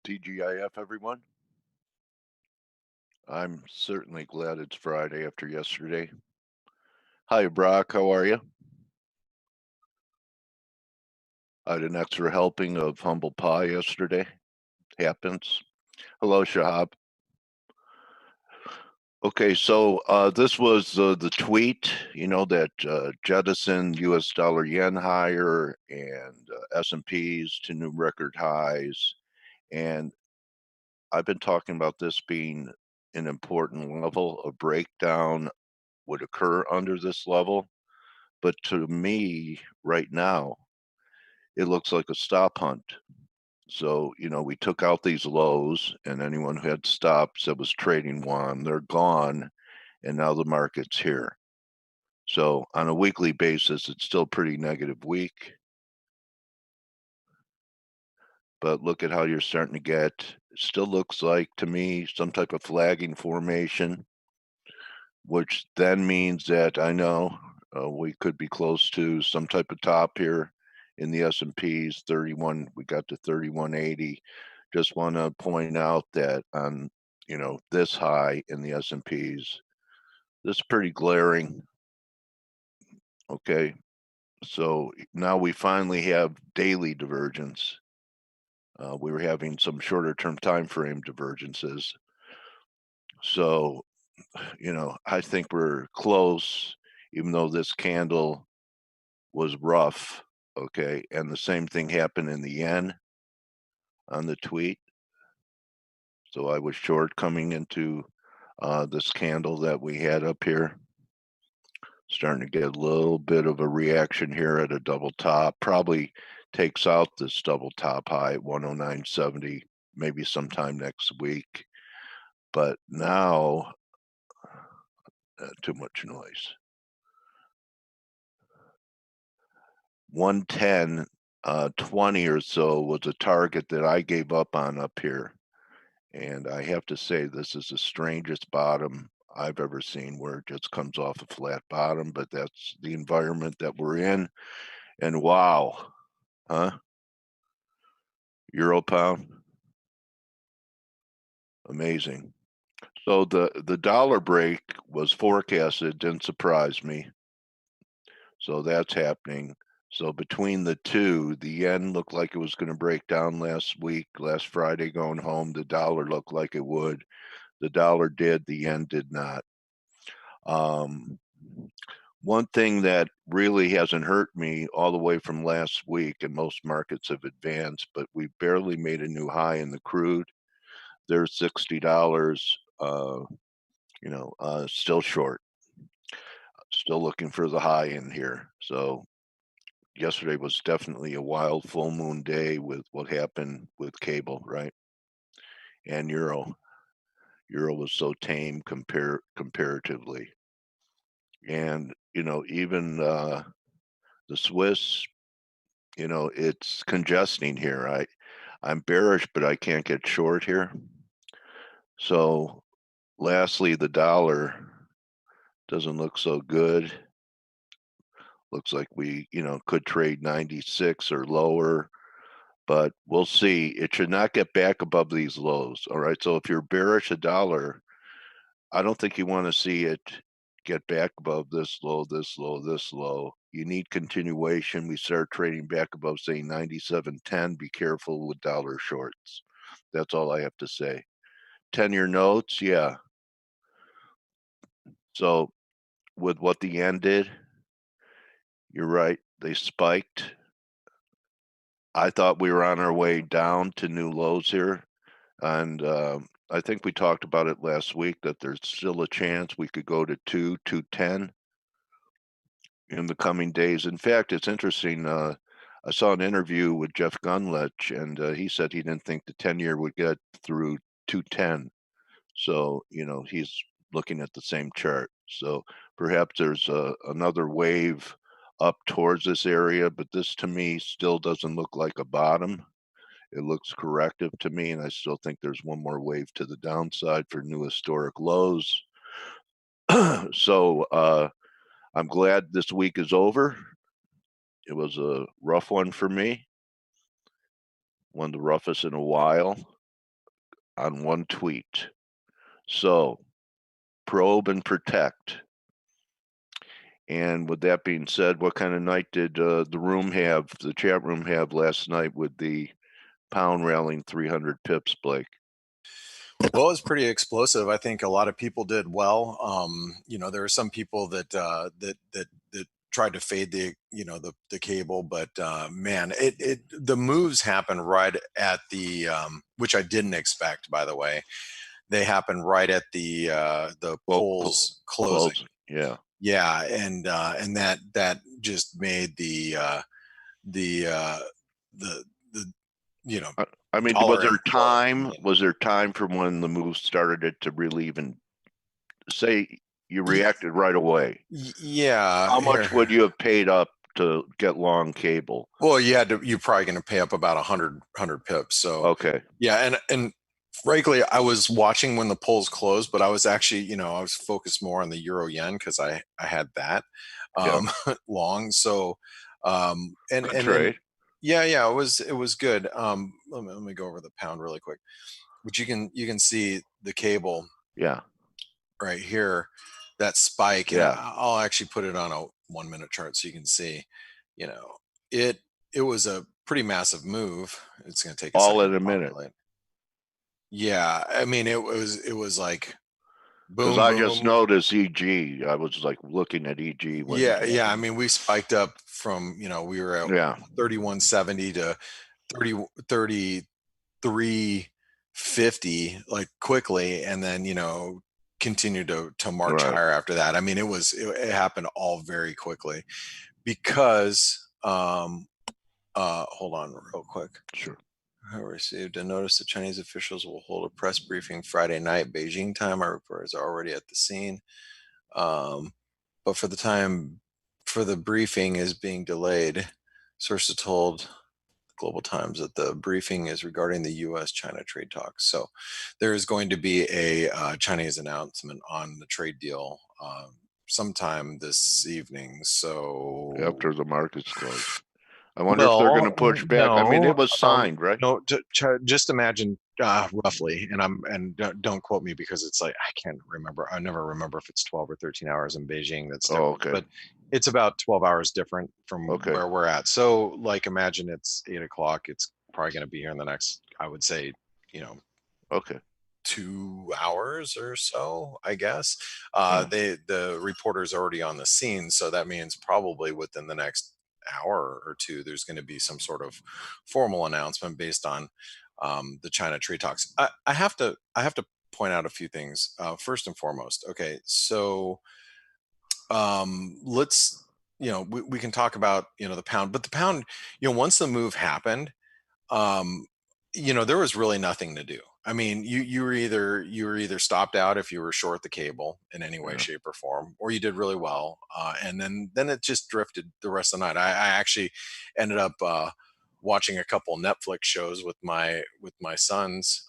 TGIF, everyone. I'm certainly glad it's Friday after yesterday. Hi, Brock. How are you? I had an extra helping of humble pie yesterday. Happens. Hello, Shahab. Okay, so this was the tweet, that jettisoned U.S. dollar yen higher and S&Ps to new record highs. And I've been talking about this being an important level. A breakdown would occur under this level. But to me, right now, it looks like a stop hunt. So, we took out these lows, and anyone who had stops that was trading one, they're gone, and now the market's here. So, on a weekly basis, it's still pretty negative week. But look at how you're starting to get. It still looks like to me some type of flagging formation, which then means that I know we could be close to some type of top here in the S&Ps 31. We got to 3180. Just want to point out that on this high in the S&Ps, this is pretty glaring. Okay, so now we finally have daily divergence. We were having some shorter term time frame divergences. So I think we're close, even though this candle was rough. Okay. And the same thing happened in the yen on the tweet. So I was short coming into this candle that we had up here. Starting to get a little bit of a reaction here at a double top. Probably takes out this double top high at 109.70, maybe sometime next week. But now, too much noise. 110, 20 or so was a target that I gave up on up here. And I have to say, this is the strangest bottom I've ever seen where it just comes off a flat bottom, but that's the environment that we're in. And wow, huh? Euro pound, amazing. So the dollar break was forecasted, didn't surprise me. So that's happening. So between the two, the yen looked like it was going to break down last Friday going home. The dollar looked like it would. The dollar did, the yen did not. Um, one thing that really hasn't hurt me all the way from last week, and most markets have advanced, but we barely made a new high in the crude. There's $60, still short, still looking for the high in here. So yesterday was definitely a wild full moon day with what happened with cable, right? And euro. Euro was so tame comparatively. And, even the Swiss, it's congesting here. I'm bearish, but I can't get short here. So lastly, the dollar doesn't look so good. Looks like we, could trade 96 or lower, but we'll see. It should not get back above these lows. All right. So if you're bearish a dollar, I don't think you want to see it get back above this low, this low, this low. You need continuation. We start trading back above, say, 97.10. Be careful with dollar shorts. That's all I have to say. 10-year notes, yeah. So with what the yen did, you're right. They spiked. I thought we were on our way down to new lows here. And I think we talked about it last week that there's still a chance we could go to 210 in the coming days. In fact, it's interesting. I saw an interview with Jeff Gunlich, and he said he didn't think the 10-year would get through 210. So, he's looking at the same chart. So perhaps there's another wave up towards this area, but this to me still doesn't look like a bottom. It looks corrective to me, and I still think there's one more wave to the downside for new historic lows. So I'm glad this week is over. It was a rough one for me, one of the roughest in a while. on one tweet. So probe and protect. And with that being said, what kind of night did the chat room have last night with the pound rallying 300 pips, Blake? Well, it was pretty explosive. I think a lot of people did well. There were some people that tried to fade the cable, but man, the moves happened right at the which I didn't expect, by the way. They happened right at the Well, polls closing. close. Yeah. Yeah, and that just made the uh, the I mean, dollar implode. was there time from when the move started it to really even say you reacted right away? Yeah, How much here. would you have paid up to get long cable? Well, you're probably going to pay up about 100 pips. So Okay. yeah, and frankly, I was watching when the polls closed, but I was actually, I was focused more on the euro yen because I had that Yeah. um, long. So and Good and then trade. yeah, it was good. Let me go over the pound really quick, but you can see the cable Yeah. right here, that spike, and Yeah. I'll actually put it on a 1 minute chart so you can see, you know, it it was a pretty massive move. It's going to take a All second in to a minute. populate. Yeah, I mean it was like Because boom I just boom. noticed EG. I was like looking at EG when it Yeah, I happened. mean we spiked up from, we were at Yeah. 3170 to 30 3350 like quickly, and then continued to march Right. higher after that. I mean it happened all very quickly because hold on real quick. Sure. I received a notice that Chinese officials will hold a press briefing Friday night Beijing time. Our reporters are already at the scene, um, but for the briefing is being delayed. Sources told Global Times that the briefing is regarding the U.S.-China trade talks. So there is going to be a Chinese announcement on the trade deal sometime this evening. So, After the markets close. I wonder if they're going to well, push back. I mean, no, it was signed, right? no. Just imagine roughly, and don't quote me because it's like I can't remember. I never remember if it's 12 or 13 hours in Beijing. That's Oh, different, okay. but it's about 12 hours different from Okay. where we're at. So, like, imagine it's 8 o'clock. It's probably going to be here in the next, I would say, you know, Okay. 2 hours or so, I guess. Yeah. The reporter's already on the scene, so that means probably within the next hour or two, there's going to be some sort of formal announcement based on the China trade talks. I have to point out a few things. First and foremost, okay, so let's we can talk about the pound, but the pound, once the move happened, um, there was really nothing to do. I mean, you were either stopped out if you were short the cable in any way, Yeah. shape, or form, or you did really well, and then it just drifted the rest of the night. I actually ended up watching a couple Netflix shows with my sons.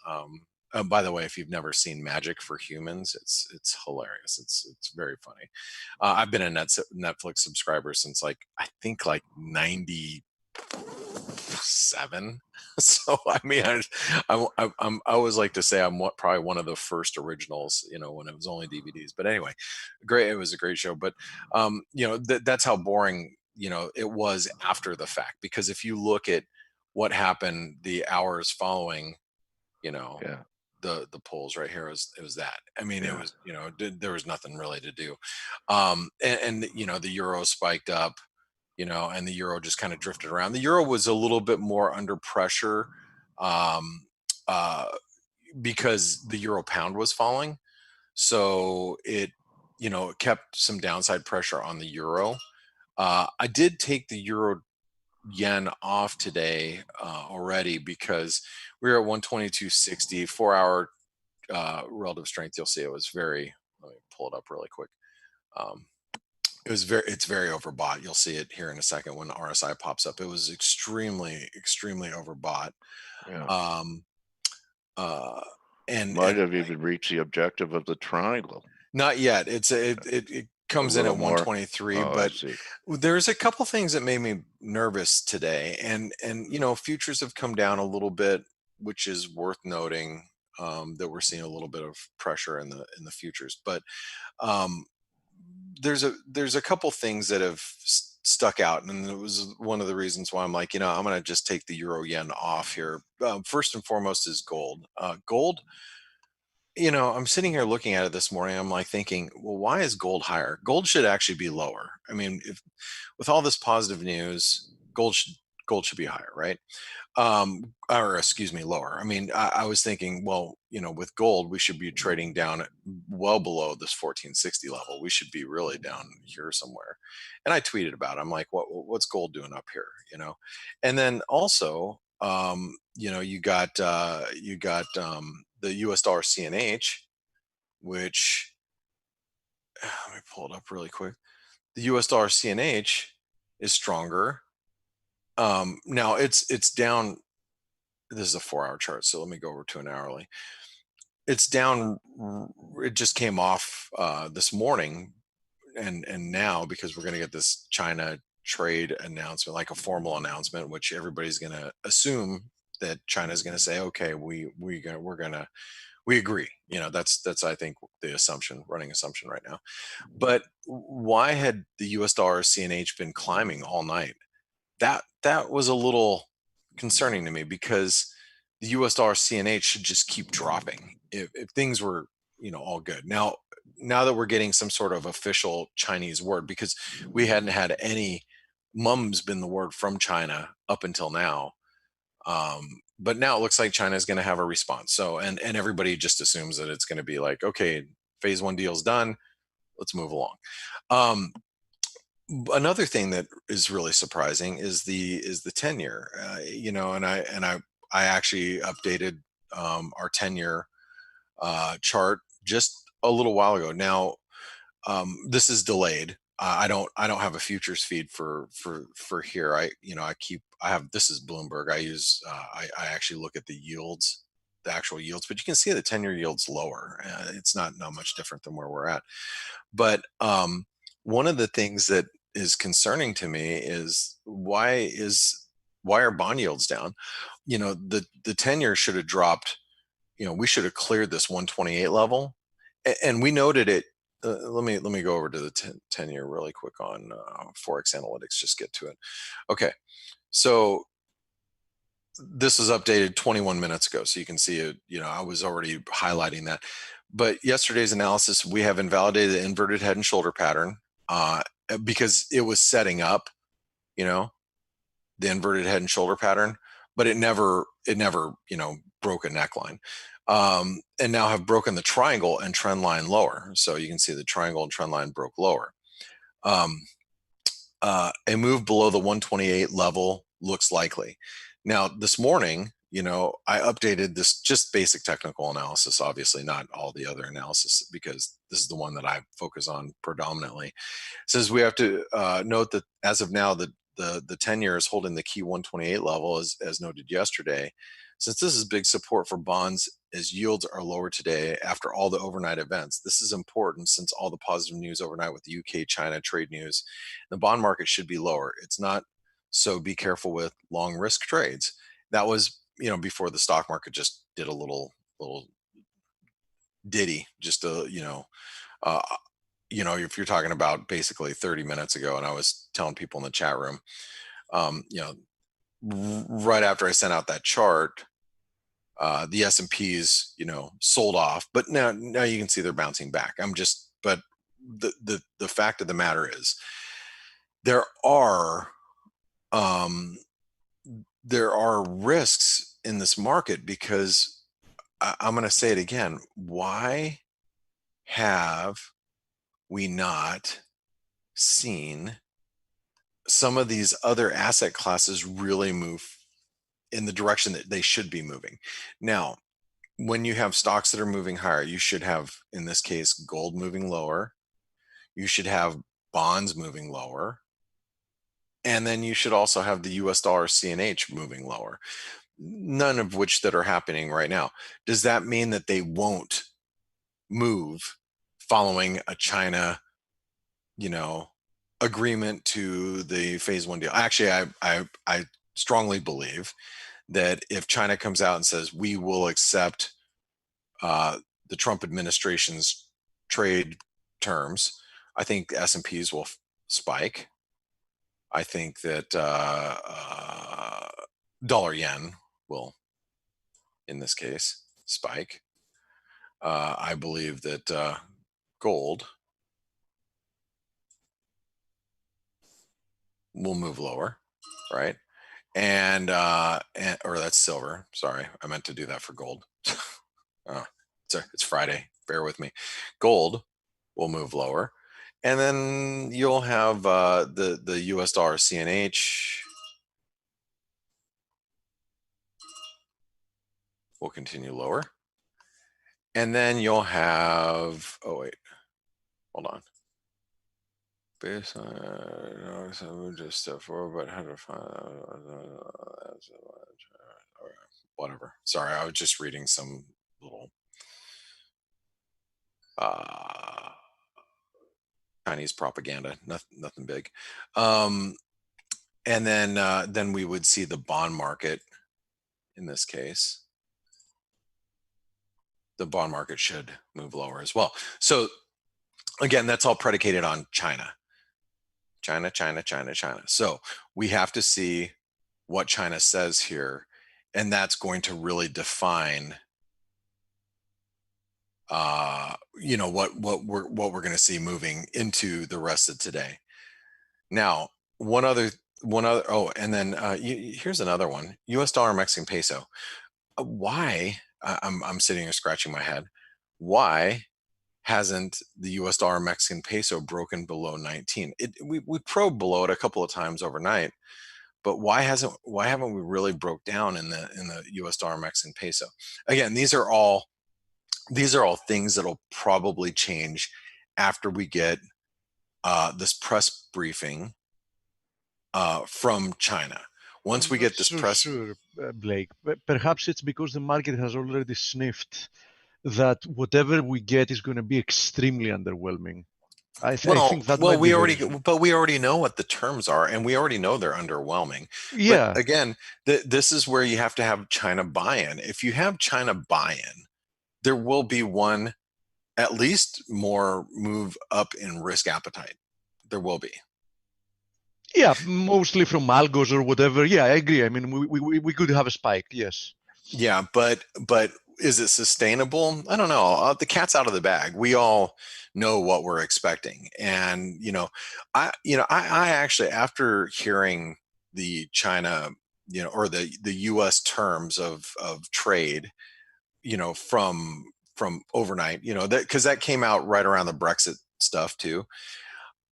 By the way, if you've never seen Magic for Humans, it's hilarious. It's very funny. I've been a Netflix subscriber since like I think like 97. So I mean, I always like to say I'm probably one of the first originals, when it was only DVDs. But anyway, great. It was a great show. But that's how boring it was after the fact. Because if you look at what happened the hours following, you know Yeah. the polls right here, it was that. I mean, it Yeah. was, there was nothing really to do. And the euro spiked up, and the euro just kind of drifted around. The euro was a little bit more under pressure, um, uh, because the euro pound was falling. So it kept some downside pressure on the euro. I did take the euro yen off today already because we were at 122.60, 4 hour relative strength. You'll see it was very, let me pull it up really quick. Um, it's very overbought. You'll see it here in a second when RSI pops up. It was extremely, extremely overbought. Yeah. Um, uh, and Might have even reached the objective of the triangle not yet. It a comes in little at more. 123, Oh, I but see. there's a couple things that made me nervous today, and futures have come down a little bit, which is worth noting. that we're seeing a little bit of pressure in the futures. But um, there's a couple things that have stuck out, and it was one of the reasons why I'm like, I'm going to just take the euro yen off here. First and foremost is gold. Gold, I'm sitting here looking at it this morning. I'm like thinking, well, why is gold higher? Gold should actually be lower. I mean, if with all this positive news, gold should be higher, right? Or excuse me, lower. I mean, I was thinking, well, with gold, we should be trading down well below this 1460 level. We should be really down here somewhere. And I tweeted about it. I'm like, what's gold doing up here? And then also, you got the US dollar CNH, which let me pull it up really quick. The US dollar CNH is stronger. Now it's down. This is a 4-hour chart, so let me go over to an hourly. It's down. It just came off this morning, and now because we're going to get this China trade announcement, like a formal announcement, which everybody's going to assume that China's going to say, okay, we agree. That's I think the running assumption right now. But why had the U.S. dollar CNH been climbing all night? That was a little concerning to me because the US dollar CNH should just keep dropping if things were all good. Now that we're getting some sort of official Chinese word, because we hadn't had any, mum's been the word from China up until now. But now it looks like China is going to have a response. So and everybody just assumes that it's going to be like, okay, phase one deal's done, let's move along. um, Another thing that is really surprising is the 10-year. And I actually updated our 10-year chart just a little while ago. Now this is delayed. I don't have a futures feed for here. I have, this is Bloomberg. I actually look at the actual yields, but you can see the 10-year yields lower. It's not much different than where we're at. But one of the things that is concerning to me is why are bond yields down? The 10-year should have dropped. We should have cleared this 128 level, and we noted it. Let me go over to the 10-year really quick on Forex Analytics. Just get to it. Okay, so this was updated 21 minutes ago, so you can see it. I was already highlighting that. But yesterday's analysis, we have invalidated the inverted head and shoulder pattern because it was setting up, the inverted head and shoulder pattern, but it never broke a neckline. And now have broken the triangle and trend line lower. So you can see the triangle and trend line broke lower. A move below the 128 level looks likely. Now, this morning, I updated this, just basic technical analysis, obviously not all the other analysis, because this is the one that I focus on predominantly. It says we have to note that as of now, the 10-year is holding the key 128 level, as noted yesterday. Since this is big support for bonds as yields are lower today after all the overnight events, this is important since all the positive news overnight with the UK China trade news. The bond market should be lower. It's not, so be careful with long risk trades. That was, before the stock market just did a little ditty, just uh, if you're talking about basically 30 minutes ago, and I was telling people in the chat room, um, you know, right after I sent out that chart, the S&Ps, sold off, but now you can see they're bouncing back. But the fact of the matter is, there are um, there are risks in this market because I'm going to say it again. Why have we not seen some of these other asset classes really move in the direction that they should be moving? Now, when you have stocks that are moving higher, you should have, in this case, gold moving lower. You should have bonds moving lower. And then you should also have the US dollar CNH moving lower. None of which that are happening right now. Does that mean that they won't move following a China, agreement to the phase one deal? Actually, I strongly believe that if China comes out and says we will accept the Trump administration's trade terms, I think S&Ps will spike. I think that dollar yen will, in this case, spike. I believe that gold will move lower, right? And or that's silver. Sorry, I meant to do that for gold. It's Friday. Bear with me. Gold will move lower, and then you'll have the U.S. dollar CNH will continue lower, and then you'll have. Oh wait, hold on. Based on just step forward, but how to find whatever. Sorry, I was just reading some little Chinese propaganda. Nothing big. And then we would see the bond market. In this case, the bond market should move lower as well. So again, that's all predicated on China. China. So we have to see what China says here, and that's going to really define what we're going to see moving into the rest of today. Now, one other and then here's another one: U.S. dollar, Mexican peso. Why? I'm sitting here scratching my head. Why hasn't the U.S. dollar, Mexican peso broken below 19? We probed below it a couple of times overnight, but why haven't we really broke down in the U.S. dollar, Mexican peso? Again, these are all things that'll probably change after we get this press briefing from China. Once we get this press, sure, Blake. Perhaps it's because the market has already sniffed that whatever we get is going to be extremely underwhelming. I think that we already know what the terms are, and we already know they're underwhelming. Yeah. But again, this is where you have to have China buy-in. If you have China buy-in, there will be one, at least more move up in risk appetite. There will be. Yeah, mostly from algos or whatever. Yeah, I agree. I mean, we could have a spike. Yes. Yeah, but is it sustainable? I don't know. The cat's out of the bag. We all know what we're expecting, and I actually, after hearing the China, or the U.S. terms of trade, from overnight, because that came out right around the Brexit stuff too.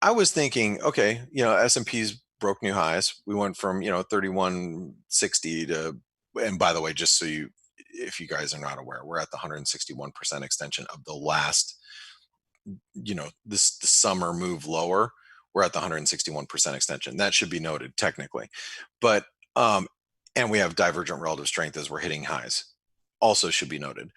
I was thinking, okay, S&P's broke new highs. We went from 3160 to, and by the way, just so if you guys are not aware, we're at the 161% extension of the last, this the summer move lower. We're at the 161% extension. That should be noted technically, but and we have divergent relative strength as we're hitting highs. Also should be noted.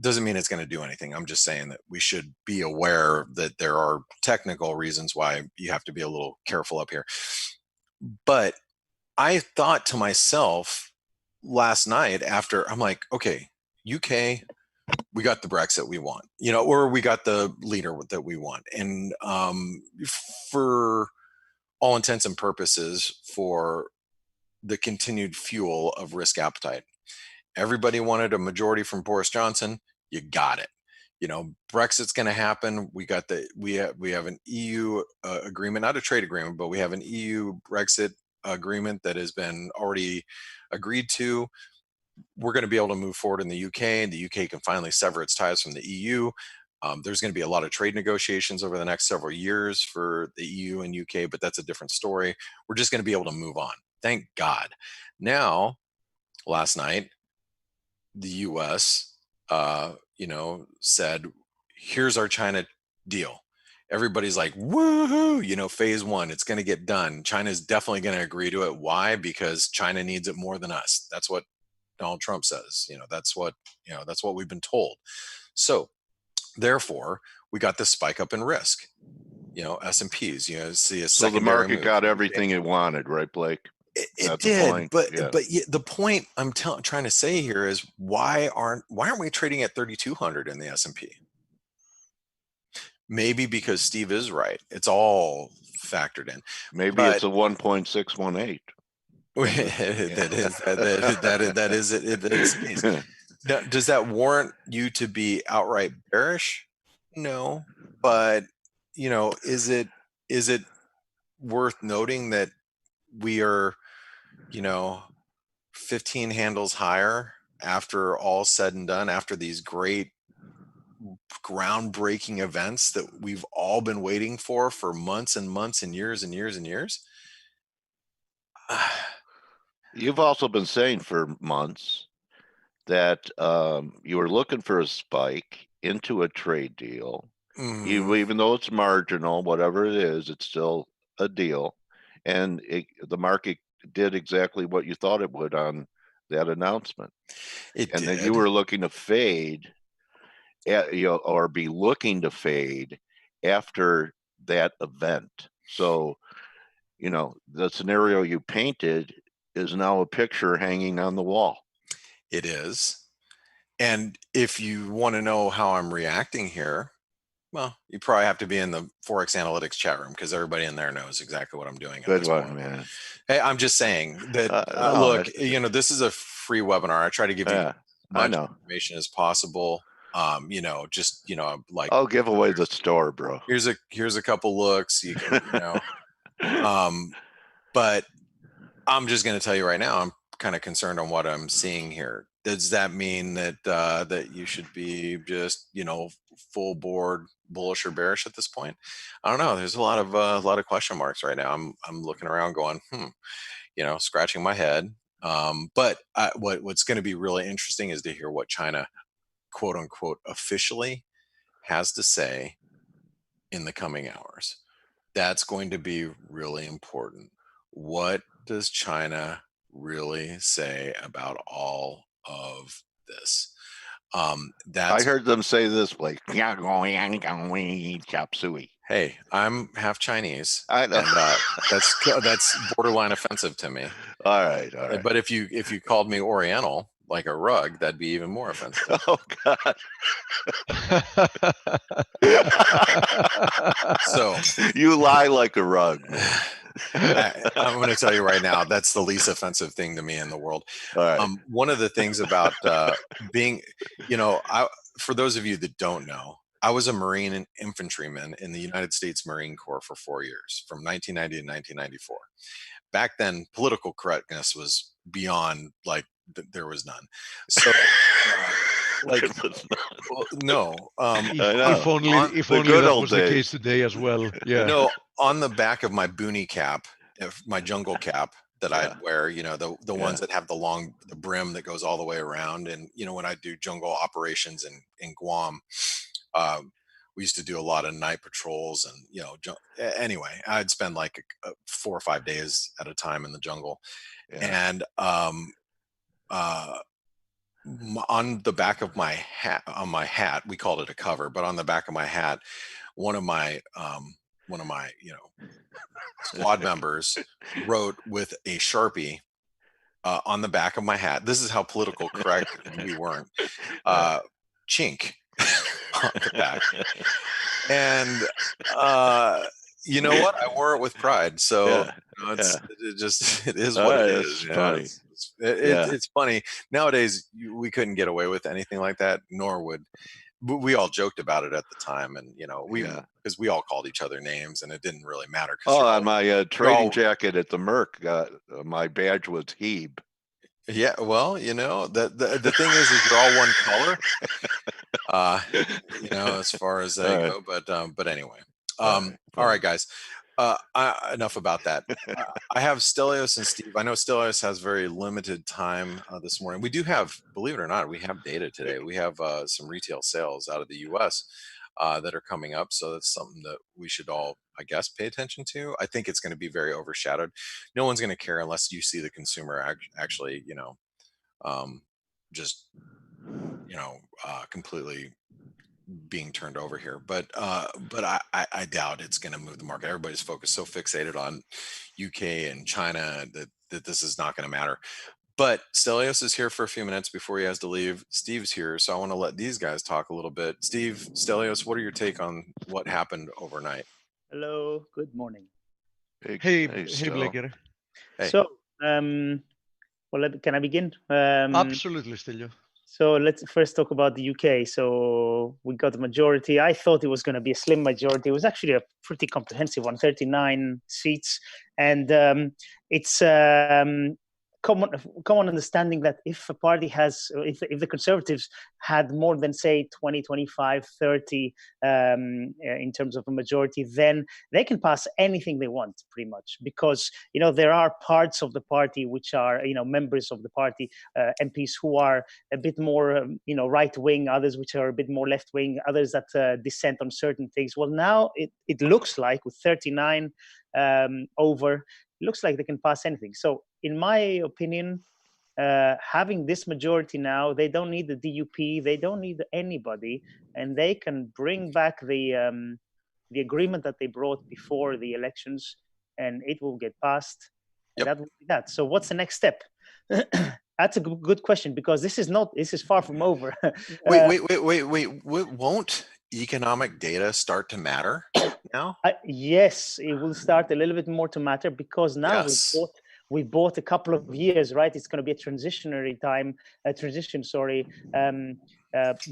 Doesn't mean it's going to do anything. I'm just saying that we should be aware that there are technical reasons why you have to be a little careful up here. But I thought to myself last night after, I'm like, okay, UK, we got the Brexit we want, or we got the leader that we want. And for all intents and purposes, for the continued fuel of risk appetite. Everybody wanted a majority from Boris Johnson. You got it. Brexit's going to happen. We have an EU agreement, not a trade agreement, but we have an EU Brexit agreement that has been already agreed to. We're going to be able to move forward in the UK, and the UK can finally sever its ties from the EU. There's going to be a lot of trade negotiations over the next several years for the EU and UK, but that's a different story. We're just going to be able to move on. Thank God. Now, last night, the U.S., said, here's our China deal. Everybody's like, woohoo, phase one, it's going to get done. China's definitely going to agree to it. Why? Because China needs it more than us. That's what Donald Trump says. That's what we've been told. So therefore, we got this spike up in risk, S&Ps, see a secondary So the market move. got everything it wanted, right, Blake? It That's the did, point. but Yeah. the point I'm trying to say here is why aren't we trading at 3,200 in the S&P? Maybe because Steve is right. It's all factored in. Maybe But it's a 1.618. that is it. That's the case. Now, does that warrant you to be outright bearish? No, but is it worth noting that we are 15 handles higher after all said and done, after these great groundbreaking events that we've all been waiting for months and months and years and years and years? You've also been saying for months that you were looking for a spike into a trade deal. Even though it's marginal, whatever it is, it's still a deal. And the market did exactly what you thought it would on that announcement. It Then did. you were looking to fade, or be looking to fade after that event. So, the scenario you painted is now a picture hanging on the wall. It is. And if you want to know how I'm reacting here, well, you probably have to be in the Forex Analytics chat room because everybody in there knows exactly what I'm doing. Good one, man. Hey, I'm just saying that, no, look, this is a free webinar. I try to give you Yeah, I much know. information as possible. Like, I'll give away the store, bro. here's a couple looks. You can, but I'm just going to tell you right now, I'm kind of concerned on what I'm seeing here. Does that mean that that you should be just full board bullish or bearish at this point? I don't know. There's a lot of question marks right now. I'm looking around, going, scratching my head. But what's going to be really interesting is to hear what China, quote unquote, officially has to say in the coming hours. That's going to be really important. What does China really say about all of this? I heard them say this, like, chop suey. Hey, I'm half Chinese. I know. And that's borderline offensive to me. All right. But if you called me Oriental, like a rug, that'd be even more offensive. Oh God. So you lie like a rug. I'm going to tell you right now, that's the least offensive thing to me in the world. All right. One of the things about being, for those of you that don't know, I was a Marine and infantryman in the United States Marine Corps for 4 years, from 1990 to 1994. Back then, political correctness was beyond, like, there was none. So, no. If only that was the case today as well. Yeah. No, on the back of my boonie cap, my jungle cap that I'd wear, the ones that have the brim that goes all the way around. And, when I do jungle operations in Guam, we used to do a lot of night patrols and, anyway, I'd spend like 4 or 5 days at a time in the jungle. And, on the back of my hat, we called it a cover, but on the back of my hat, one of my squad members wrote with a Sharpie on the back of my hat. This is how political correct we weren't. Chink on the back. And you know what? I wore it with pride. So it is what it is. Funny. It's funny. Nowadays, we couldn't get away with anything like that, nor would we all joked about it at the time. And, because we all called each other names and it didn't really matter. On my trading jacket at the Merc, my badge was Hebe. Yeah, well, the thing is you're all one color, as far as they go. But anyway, all right, guys. Enough about that. I have Stelios and Steve. I know Stelios has very limited time this morning. We do have, believe it or not, we have data today. We have some retail sales out of the U.S. That are coming up. So that's something that we should all, I guess, pay attention to. I think it's going to be very overshadowed. No one's going to care unless you see the consumer actually, just, completely being turned over here. But I doubt it's going to move the market. Everybody's focused so fixated on UK and China that this is not going to matter. But Stelios is here for a few minutes before he has to leave. Steve's here, so I want to let these guys talk a little bit. Steve, Stelios, what are your take on what happened overnight? Hello, good morning. Hey, Stel. Blaker. Hey. So, can I begin? Absolutely, Stelio. So let's first talk about the UK. So we got the majority. I thought it was going to be a slim majority. It was actually a pretty comprehensive one, 39 seats. And it's common understanding that if a party has, if the Conservatives had more than, say, 20, 25, 30 in terms of a majority, then they can pass anything they want, pretty much, because, you know, there are parts of the party which are, you know, members of the party, MPs who are a bit more, you know, right-wing, others which are a bit more left-wing, others that dissent on certain things. Well, now it looks like with 39 over, it looks like they can pass anything. So in my opinion, having this majority now, they don't need the DUP, they don't need anybody, and they can bring back the agreement that they brought before the elections, and it will get passed. Yep. And that will be that. So what's the next step? That's a good question, because this is far from over. Wait. Won't economic data start to matter now? Yes, it will start a little bit more to matter, because now Yes. we bought a couple of years, right? It's going to be a transition,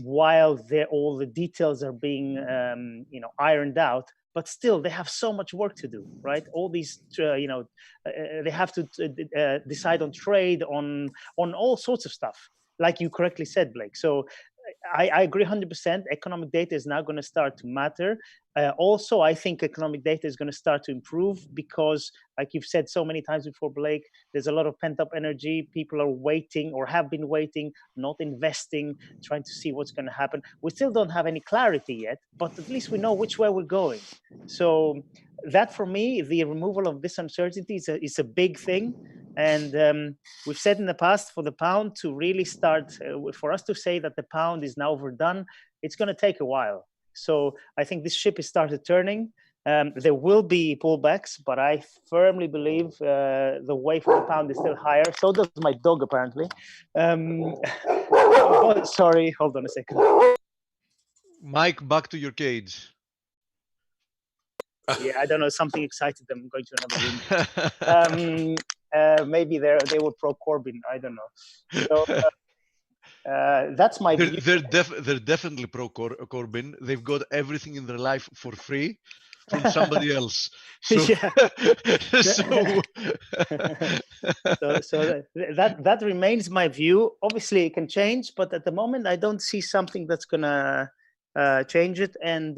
while all the details are being, you know, ironed out. But still, they have so much work to do, right? All these, you know, they have to decide on trade, on all sorts of stuff, like you correctly said, Blake. So I agree 100%. Economic data is now going to start to matter. Also, I think economic data is going to start to improve because, like you've said so many times before, Blake, there's a lot of pent-up energy. People are waiting or have been waiting, not investing, trying to see what's going to happen. We still don't have any clarity yet, but at least we know which way we're going. So that, for me, the removal of this uncertainty is a big thing. And we've said in the past, for the pound to really start, for us to say that the pound is now overdone, it's going to take a while. So I think this ship has started turning. There will be pullbacks, but I firmly believe the way for the pound is still higher. So does my dog, apparently. Oh, sorry, hold on a second. Mike, back to your cage. Yeah, I don't know, something excited them. I'm going to another room. Maybe they were pro Corbyn. I don't know. So that's my view. They're definitely pro Corbyn. They've got everything in their life for free from somebody else. So, Yeah. so that remains my view. Obviously, it can change, but at the moment, I don't see something that's gonna change it. And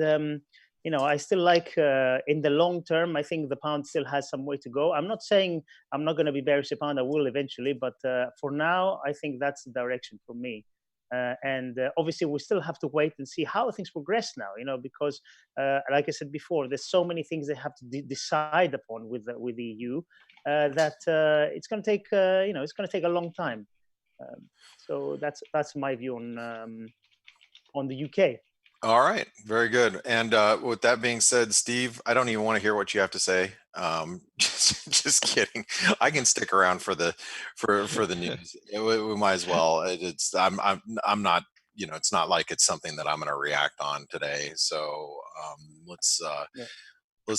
you know, I still like, in the long term, I think the pound still has some way to go. I'm not saying I'm not going to be bearish the pound. I will eventually, but for now, I think that's the direction for me. And obviously, we still have to wait and see how things progress now, you know, because like I said before, there's so many things they have to decide upon with the EU that it's going to take, you know, it's going to take a long time. So that's my view on the UK. All right, very good. And with that being said, Steve, I don't even want to hear what you have to say. Just kidding. I can stick around for the news. We might as well. I'm not. You know, it's not like it's something that I'm going to react on today. So let's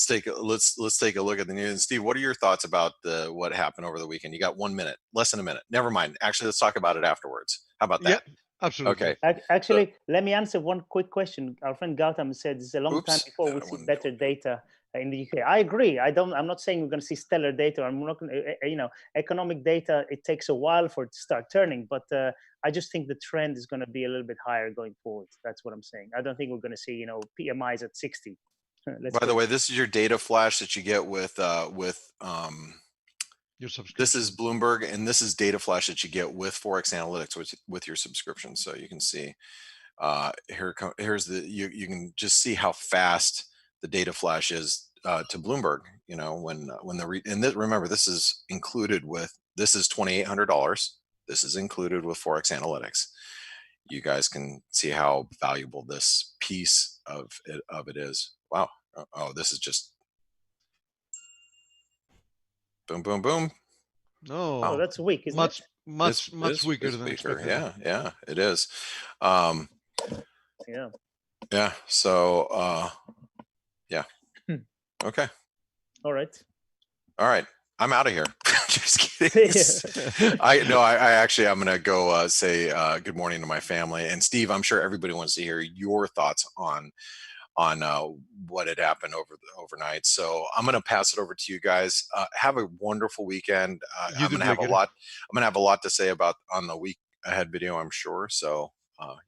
take a look at the news. And Steve, what are your thoughts about what happened over the weekend? You got 1 minute, less than a minute. Never mind. Actually, let's talk about it afterwards. How about that? Yeah. Absolutely. Okay. Actually, let me answer one quick question. Our friend Gautam said it's a long time before we see better data in the UK. I agree. I'm not saying we're going to see stellar data. I'm not going to, you know, economic data. It takes a while for it to start turning, but I just think the trend is going to be a little bit higher going forward. That's what I'm saying. I don't think we're going to see, you know, PMIs at 60. By the way, this is your data flash that you get with this is Bloomberg, and this is data flash that you get with Forex Analytics with your subscription. So you can see here's the you can just see how fast the data flash is to Bloomberg. You know, when remember, this is included with, this is $2,800. This is included with Forex Analytics. you guys can see how valuable this piece of it is. Wow. Oh, this is just boom, boom, boom. No, Oh, that's weak, isn't much, it? much weaker It's than weaker. expected. Yeah, it is. Um, Yeah. yeah. So, yeah. Hmm. Okay. All right. All right. I'm out of here. Just kidding. I actually, I'm going to go say good morning to my family. And Steve, I'm sure everybody wants to hear your thoughts on what had happened overnight. So I'm going to pass it over to you guys. Have a wonderful weekend. You I'm too, going to have a Blaker. lot. I'm going to have a lot to say about on the week ahead video, I'm sure. So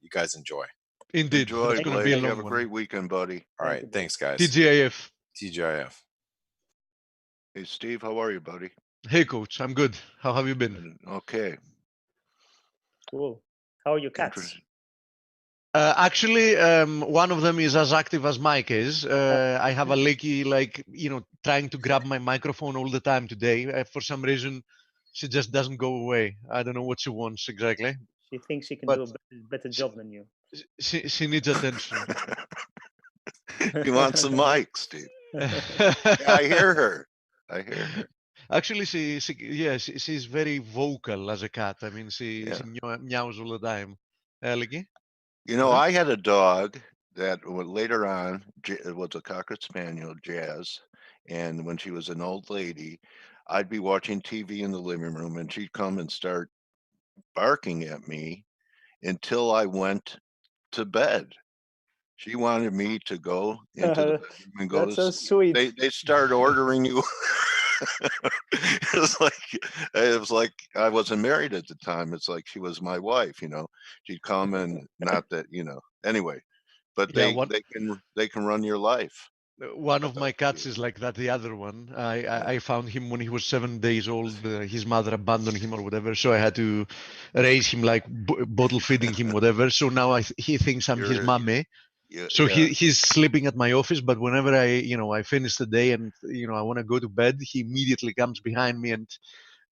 you guys enjoy. Indeed, Enjoy, that's going to be a Blake. Have long a one. great weekend, buddy. All Thank right. you, Blake. Thanks, guys. TGIF. TGIF. Hey, Steve, how are you, buddy? Hey, coach. I'm good. How have you been? Okay. Cool. How are your cats? Interesting. Actually, one of them is as active as Mike is. I have a Leaky, like, trying to grab my microphone all the time today. For some reason, she just doesn't go away. I don't know what she wants exactly, She thinks she can but do a better job than you. she needs attention. You want some mic, Steve? Yeah, I hear her. I hear her. Actually, she's very vocal as a cat. I mean, she Yeah. meows all the time. Leaky? You know, Huh? I had a dog that later on it was a Cocker Spaniel, Jazz, and when she was an old lady, I'd be watching TV in the living room, and she'd come and start barking at me until I went to bed. She wanted me to go into the bedroom and go That's to so sleep. sweet. They start ordering you. It was like I wasn't married at the time. It's like she was my wife, She'd come and not that, anyway, but Yeah, they can run your life. one I of thought my cats is like that. The other one, I found him when he was 7 days old. His mother abandoned him or whatever, so I had to raise him, like bottle feeding him, whatever. So now he thinks I'm his you're mommy. yeah, So yeah, he's sleeping at my office, but whenever I finish the day and I want to go to bed, he immediately comes behind me and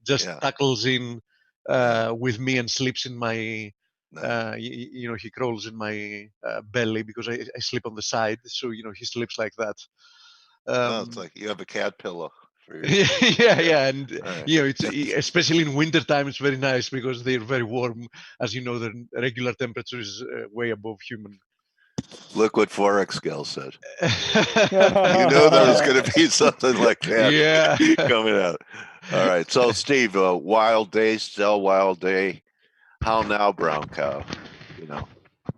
just yeah. tuckles in Yeah. with me and sleeps in my Nice. he crawls in my belly because I sleep on the side, so he sleeps like that. Oh, it's like you have a cat pillow for your Yeah, and all right. it's especially in winter time, it's very nice because they're very warm. As you know, the regular temperature is way above human. Look what Forex Gal said. You knew there was going to be something like that Yeah. coming out. All right. So, Steve, wild day, still wild day. How now, brown cow?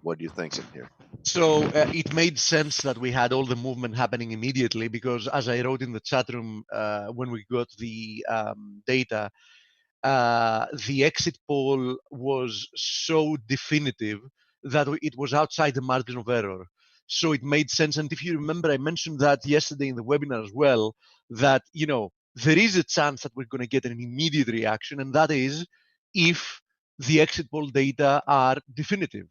What are you thinking here? So it made sense that we had all the movement happening immediately because, as I wrote in the chat room when we got the data, the exit poll was so definitive that it was outside the margin of error. So it made sense. And if you remember, I mentioned that yesterday in the webinar as well, that, there is a chance that we're going to get an immediate reaction, and that is if the exit poll data are definitive.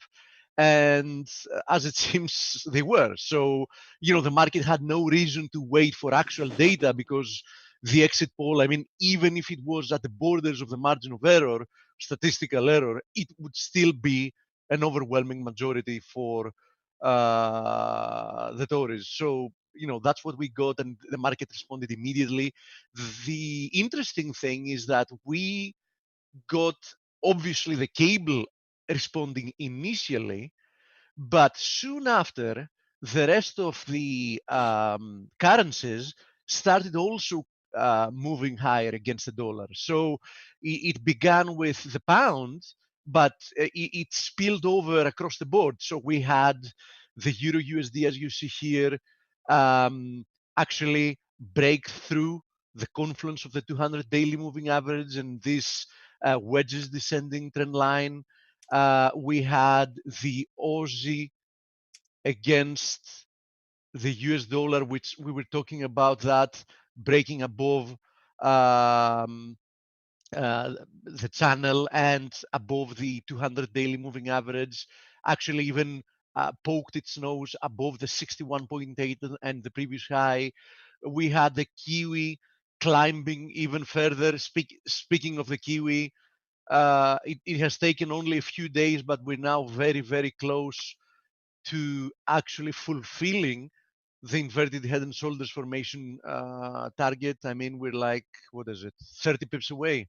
And as it seems, they were. So, the market had no reason to wait for actual data because the exit poll, I mean, even if it was at the borders of the margin of error, statistical error, it would still be an overwhelming majority for the Tories. So, that's what we got, and the market responded immediately. The interesting thing is that we got, obviously, the cable responding initially, but soon after, the rest of the currencies started also moving higher against the dollar. So it began with the pound, but it spilled over across the board. So we had the Euro USD, as you see here, actually break through the confluence of the 200 daily moving average and this wedges descending trend line. We had the Aussie against the US dollar, which we were talking about that breaking above the channel and above the 200 daily moving average, actually even poked its nose above the 61.8 and the previous high. We had the Kiwi climbing even further. Speaking of the Kiwi, It has taken only a few days, but we're now very, very close to actually fulfilling the inverted head and shoulders formation target. I mean, we're like, what is it, 30 pips away.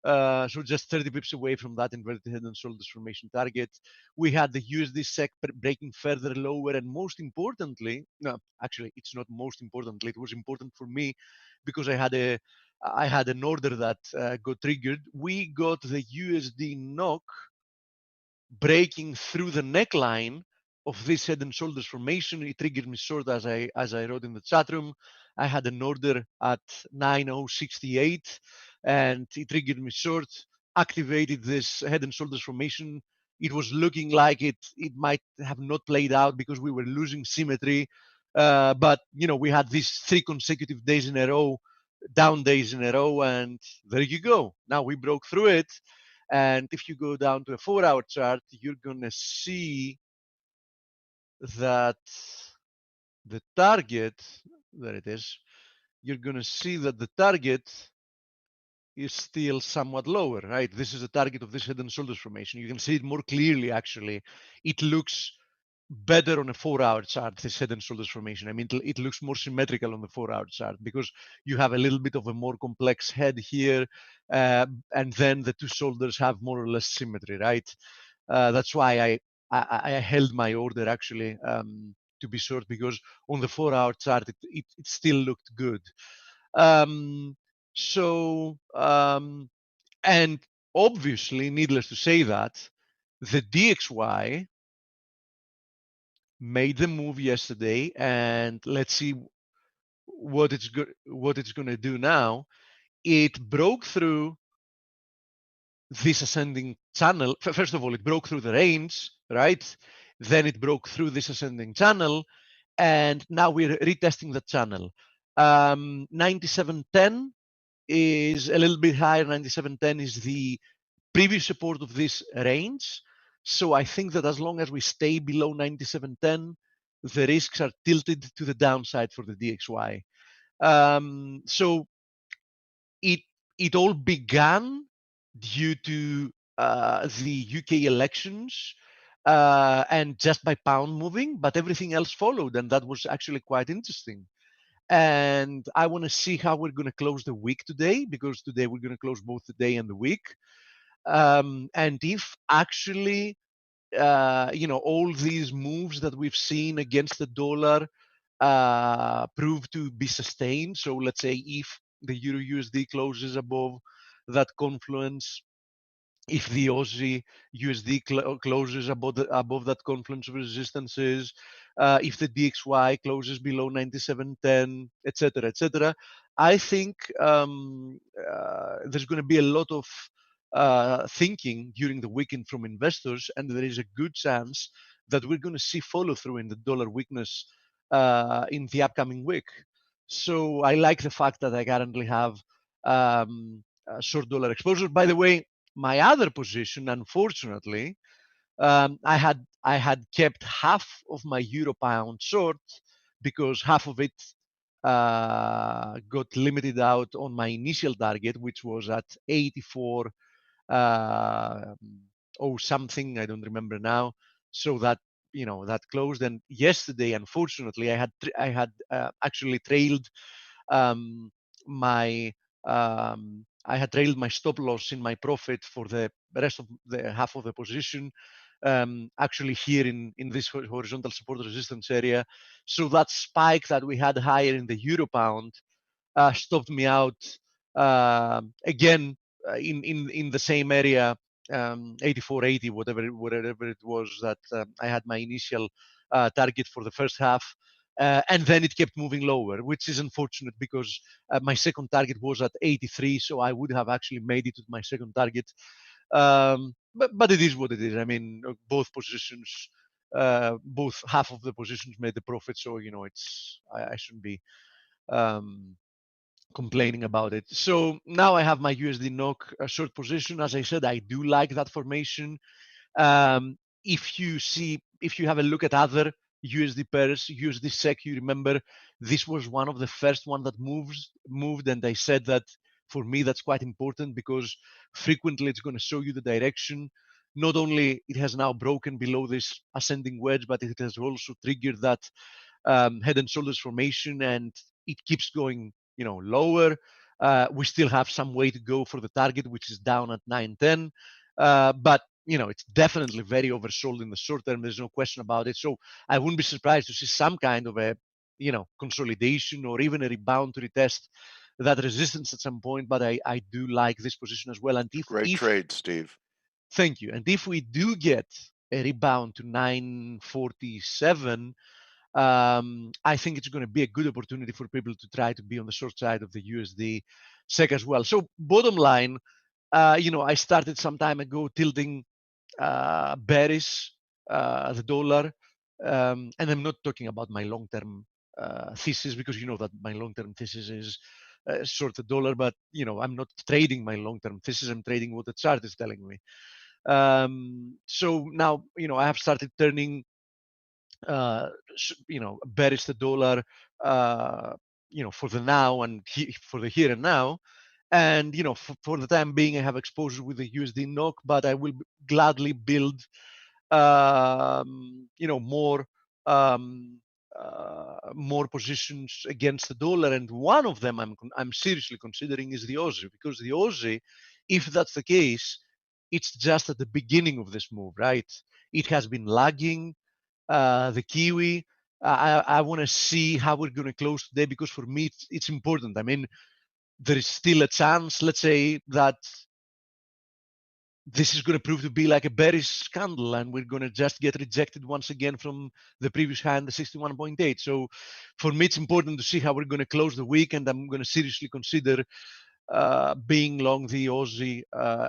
So just 30 pips away from that inverted head and shoulders formation target. We had the USD SEC breaking further lower, and most importantly, no, actually, it's not most importantly. It was important for me because I had an order that got triggered. We got the USD NOK breaking through the neckline of this head and shoulders formation. It triggered me short, as I wrote in the chat room. I had an order at 9068 and it triggered me short, activated this head and shoulders formation. It was looking like it might have not played out because we were losing symmetry. But we had these 3 consecutive days in a row, down days in a row, and there you go. Now we broke through it. And if you go down to a 4-hour chart, you're going to see that the target, there it is, you're going to see that the target is still somewhat lower, right? This is the target of this head and shoulders formation. You can see it more clearly, actually. It looks better on a 4-hour chart, this head and shoulders formation. I mean, it looks more symmetrical on the 4-hour chart because you have a little bit of a more complex head here, and then the 2 shoulders have more or less symmetry, right? That's why I held my order, actually, to be short, because on the 4-hour chart, it still looked good. And obviously, needless to say that, the DXY made the move yesterday, and let's see what it's going to do now. It broke through this ascending channel. First of all, it broke through the range, right? Then it broke through this ascending channel, and now we're retesting the channel. 9710 is a little bit higher. 9710 is the previous support of this range. So I think that as long as we stay below 9710, the risks are tilted to the downside for the DXY. So it all began due to the UK elections and just by pound moving, but everything else followed, and that was actually quite interesting. And I want to see how we're going to close the week today, because today we're going to close both the day and the week. And if actually, all these moves that we've seen against the dollar prove to be sustained. So let's say if the Euro USD closes above that confluence, if the Aussie USD closes above that confluence of resistances, if the DXY closes below 97.10, etc., I think there's going to be a lot of thinking during the weekend from investors, and there is a good chance that we're going to see follow through in the dollar weakness in the upcoming week. So I like the fact that I currently have short dollar exposure. By the way, my other position, unfortunately, I had kept half of my euro pound short because half of it got limited out on my initial target, which was at 84 or something. I don't remember now. So that that closed. And yesterday, unfortunately, I had actually trailed my I had trailed my stop loss in my profit for the rest of the half of the position, actually here in this horizontal support resistance area. So that spike that we had higher in the euro pound stopped me out again in the same area, 84.80, whatever it was that I had my initial target for the first half. And then it kept moving lower, which is unfortunate because my second target was at 83, so I would have actually made it to my second target. But it is what it is. I mean, both positions, both half of the positions made the profit, so I shouldn't be complaining about it. So now I have my USD NOK short position. As I said, I do like that formation. If you have a look at other USD pairs, USD SEC, you remember this was one of the first one that moved, and I said that For me, that's quite important because frequently it's going to show you the direction. Not only it has now broken below this ascending wedge, but it has also triggered that head and shoulders formation, and it keeps going, lower. We still have some way to go for the target, which is down at 910. But it's definitely very oversold in the short term. There's no question about it. So I wouldn't be surprised to see some kind of a, consolidation or even a rebound to retest that resistance at some point. But I do like this position as well. And Great trade, Steve. Thank you. And if we do get a rebound to 947, I think it's going to be a good opportunity for people to try to be on the short side of the USD SEK as well. So bottom line, I started some time ago tilting bearish the dollar, and I'm not talking about my long-term thesis, because you know that my long-term thesis is short the dollar, but I'm not trading my long-term thesis. I'm trading what the chart is telling me. So now I have started turning bearish the dollar, for the now and for the here and now. And for the time being, I have exposure with the USD NOK, but I will gladly build, more more positions against the dollar. And one of them I'm seriously considering is the Aussie, because the Aussie, if that's the case, it's just at the beginning of this move, right? It has been lagging the Kiwi. I want to see how we're going to close today, because for me it's important. I mean, there is still a chance, let's say, that this is going to prove to be like a bearish candle, and we're going to just get rejected once again from the previous high in the 61.8. So for me, it's important to see how we're going to close the week, and I'm going to seriously consider being long the Aussie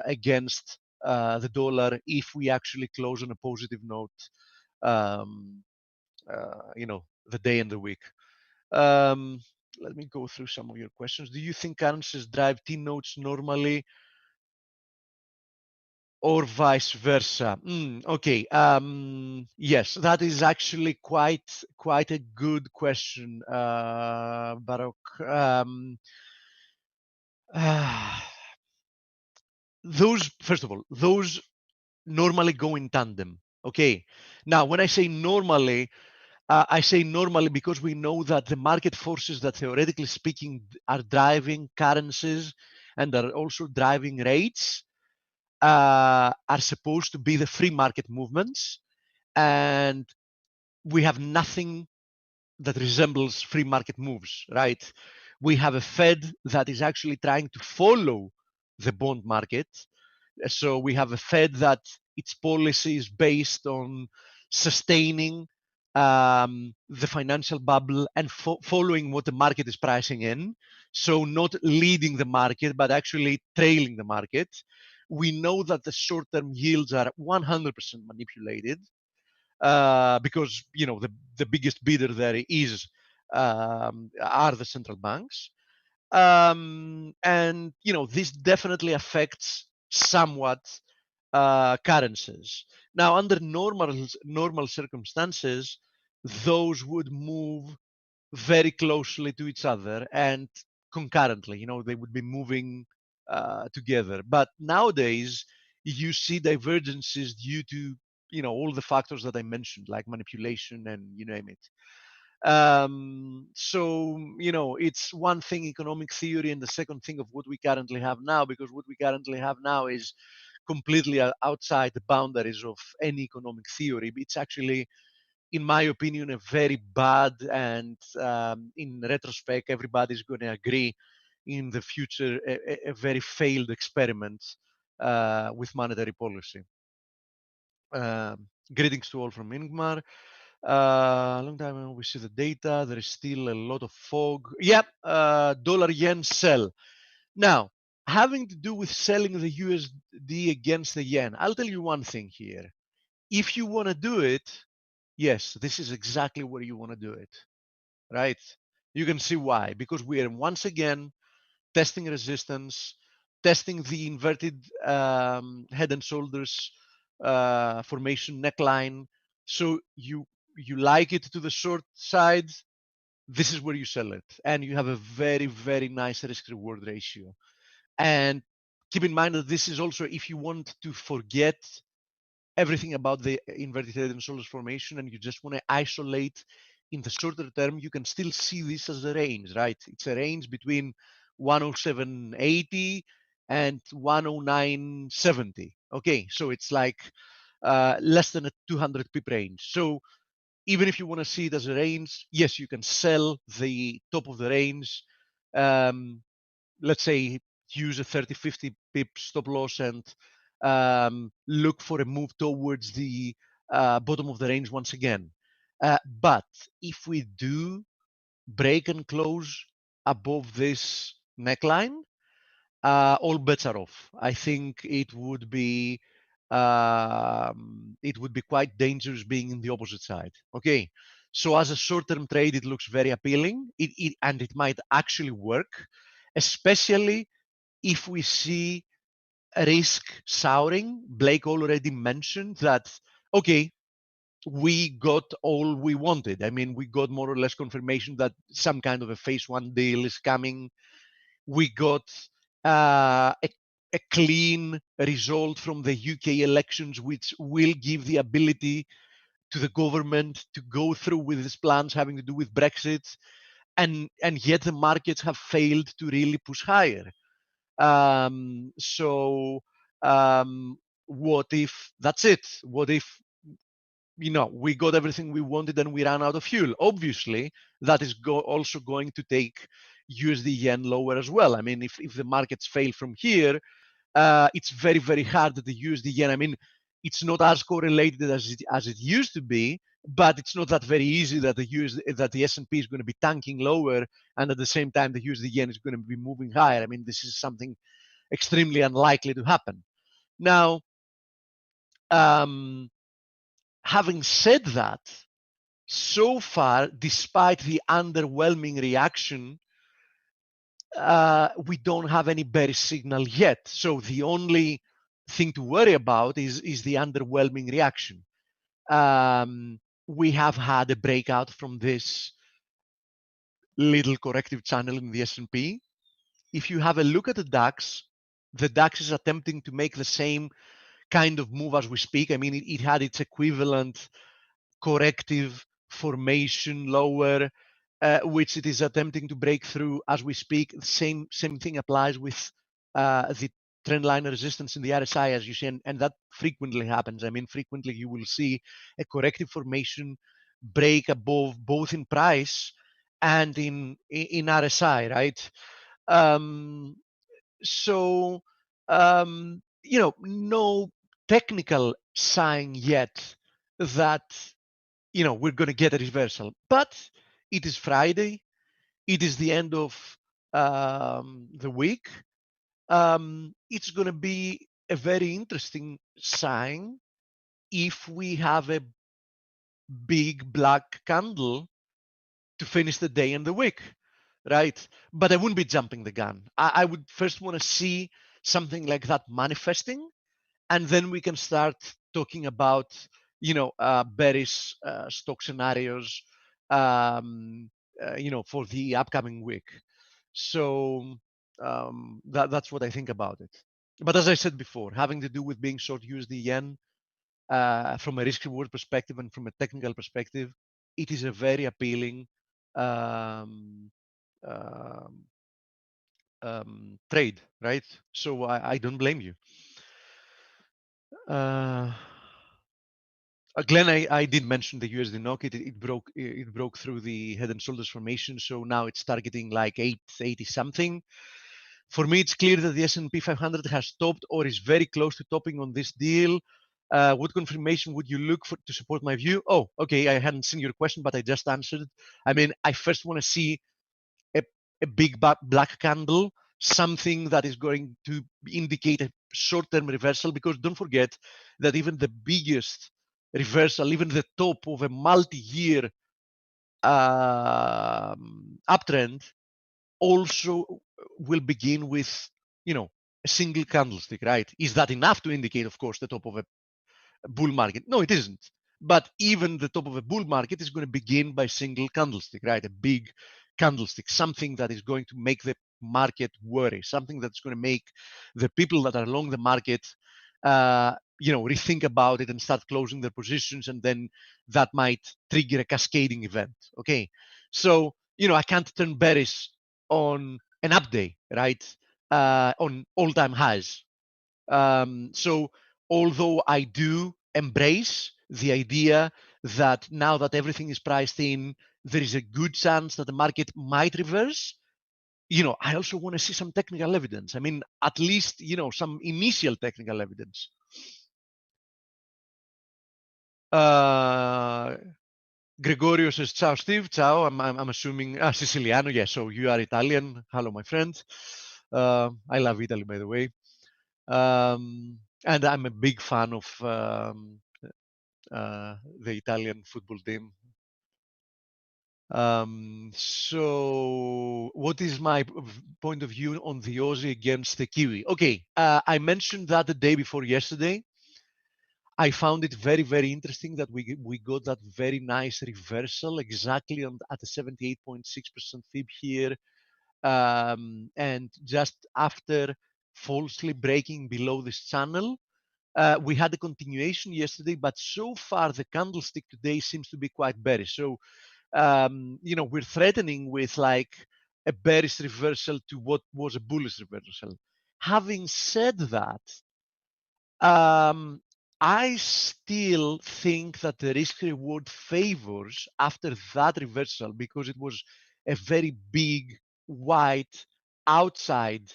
against the dollar if we actually close on a positive note, the day and the week. Let me go through some of your questions. Do you think currencies drive T notes normally, or vice versa? Okay. Yes, that is actually quite a good question, Barak. Those, first of all, those normally go in tandem. Okay. Now, when I say normally, I say normally because we know that the market forces that, theoretically speaking, are driving currencies and are also driving rates are supposed to be the free market movements. And we have nothing that resembles free market moves, right? We have a Fed that is actually trying to follow the bond market. So we have a Fed that its policy is based on sustaining the financial bubble and following what the market is pricing in. So not leading the market, but actually trailing the market. We know that the short-term yields are 100% manipulated because the biggest bidder there are the central banks. And this definitely affects somewhat currencies. Now, under normal circumstances, those would move very closely to each other and concurrently. They would be moving together. But nowadays, you see divergences due to all the factors that I mentioned, like manipulation and you name it. So it's one thing economic theory, and the second thing of what we currently have now, because what we currently have now is completely outside the boundaries of any economic theory. It's actually, in my opinion, a very bad, and in retrospect, everybody's going to agree in the future, a very failed experiment with monetary policy. Greetings to all from Ingmar. Long time ago, we see the data. There is still a lot of fog. Yep, dollar yen sell. Now, having to do with selling the USD against the yen, I'll tell you one thing here. If you want to do it, yes, this is exactly where you want to do it, right? You can see why. Because we are once again testing resistance, testing the inverted head and shoulders formation neckline. So you like it to the short side, this is where you sell it, and you have a very, very nice risk reward ratio. And keep in mind that this is also if you want to forget everything about the inverted head and shoulders formation and you just want to isolate in the shorter term, you can still see this as a range, right? It's a range between 107.80 and 109.70. Okay, so it's like less than a 200 pip range. So even if you want to see it as a range, yes, you can sell the top of the range. Let's say use a 30, 50 pip stop loss and look for a move towards the bottom of the range once again. But if we do break and close above this neckline, all bets are off. I think it would be quite dangerous being in the opposite side. Okay, so as a short-term trade, it looks very appealing, and it might actually work, especially if we see a risk souring. Blake already mentioned that. Okay, we got all we wanted. I mean, we got more or less confirmation that some kind of a phase one deal is coming. We got a clean result from the UK elections, which will give the ability to the government to go through with these plans having to do with Brexit, and yet the markets have failed to really push higher. So what if that's it? What if we got everything we wanted and we ran out of fuel? Obviously, that is also going to take USD yen lower as well. I mean, if the markets fail from here, it's very, very hard that the USD yen, I mean, it's not as correlated as it used to be, but it's not that very easy that the S&P is going to be tanking lower and at the same time the USD yen is going to be moving higher. I mean, this is something extremely unlikely to happen. Now, having said that, so far, despite the underwhelming reaction, we don't have any bearish signal yet. So the only thing to worry about is the underwhelming reaction. We have had a breakout from this little corrective channel in the S&P. If you have a look at the DAX is attempting to make the same kind of move as we speak. I mean, it had its equivalent corrective formation lower, which it is attempting to break through as we speak. Same thing applies with the trendline resistance in the RSI, as you see, and that frequently happens. I mean, frequently you will see a corrective formation break above both in price and in RSI, right? So no technical sign yet that we're going to get a reversal, but it is Friday. It is the end of the week. It's going to be a very interesting sign if we have a big black candle to finish the day and the week, right? But I wouldn't be jumping the gun. I would first want to see something like that manifesting, and then we can start talking about bearish stock scenarios for the upcoming week. So that's what I think about it. But as I said before, having to do with being short USD yen from a risk reward perspective and from a technical perspective, it is a very appealing trade, right? So I don't blame you. Glenn, I did mention the USD NOK. It broke through the head and shoulders formation, so now it's targeting like 880 something. For me, it's clear that the S&P 500 has topped or is very close to topping on this deal. What confirmation would you look for to support my view? Oh, okay, I hadn't seen your question, but I just answered. I mean, I first want to see a big black candle, something that is going to indicate a short-term reversal, because don't forget that even the biggest reversal, even the top of a multi-year uptrend, also will begin with a single candlestick, right? Is that enough to indicate, of course, the top of a bull market? No, it isn't. But even the top of a bull market is going to begin by single candlestick, right? A big candlestick, something that is going to make the market worry, something that's going to make the people that are along the market, rethink about it and start closing their positions, and then that might trigger a cascading event. Okay, so I can't turn bearish on an up day, right? On all-time highs. So although I do embrace the idea that now that everything is priced in, there is a good chance that the market might reverse, I also want to see some technical evidence. I mean, at least, some initial technical evidence. Gregorio says, ciao, Steve. Ciao. I'm assuming, Siciliano. Yeah, so you are Italian. Hello, my friend. I love Italy, by the way. And I'm a big fan of the Italian football team. So what is my point of view on the Aussie against the Kiwi? Okay, I mentioned that the day before yesterday. I found it very, very interesting that we got that very nice reversal exactly at the 78.6% fib here. And just after falsely breaking below this channel, we had a continuation yesterday, but so far the candlestick today seems to be quite bearish. So, we're threatening with like a bearish reversal to what was a bullish reversal. Having said that, I still think that the risk reward favors after that reversal because it was a very big white outside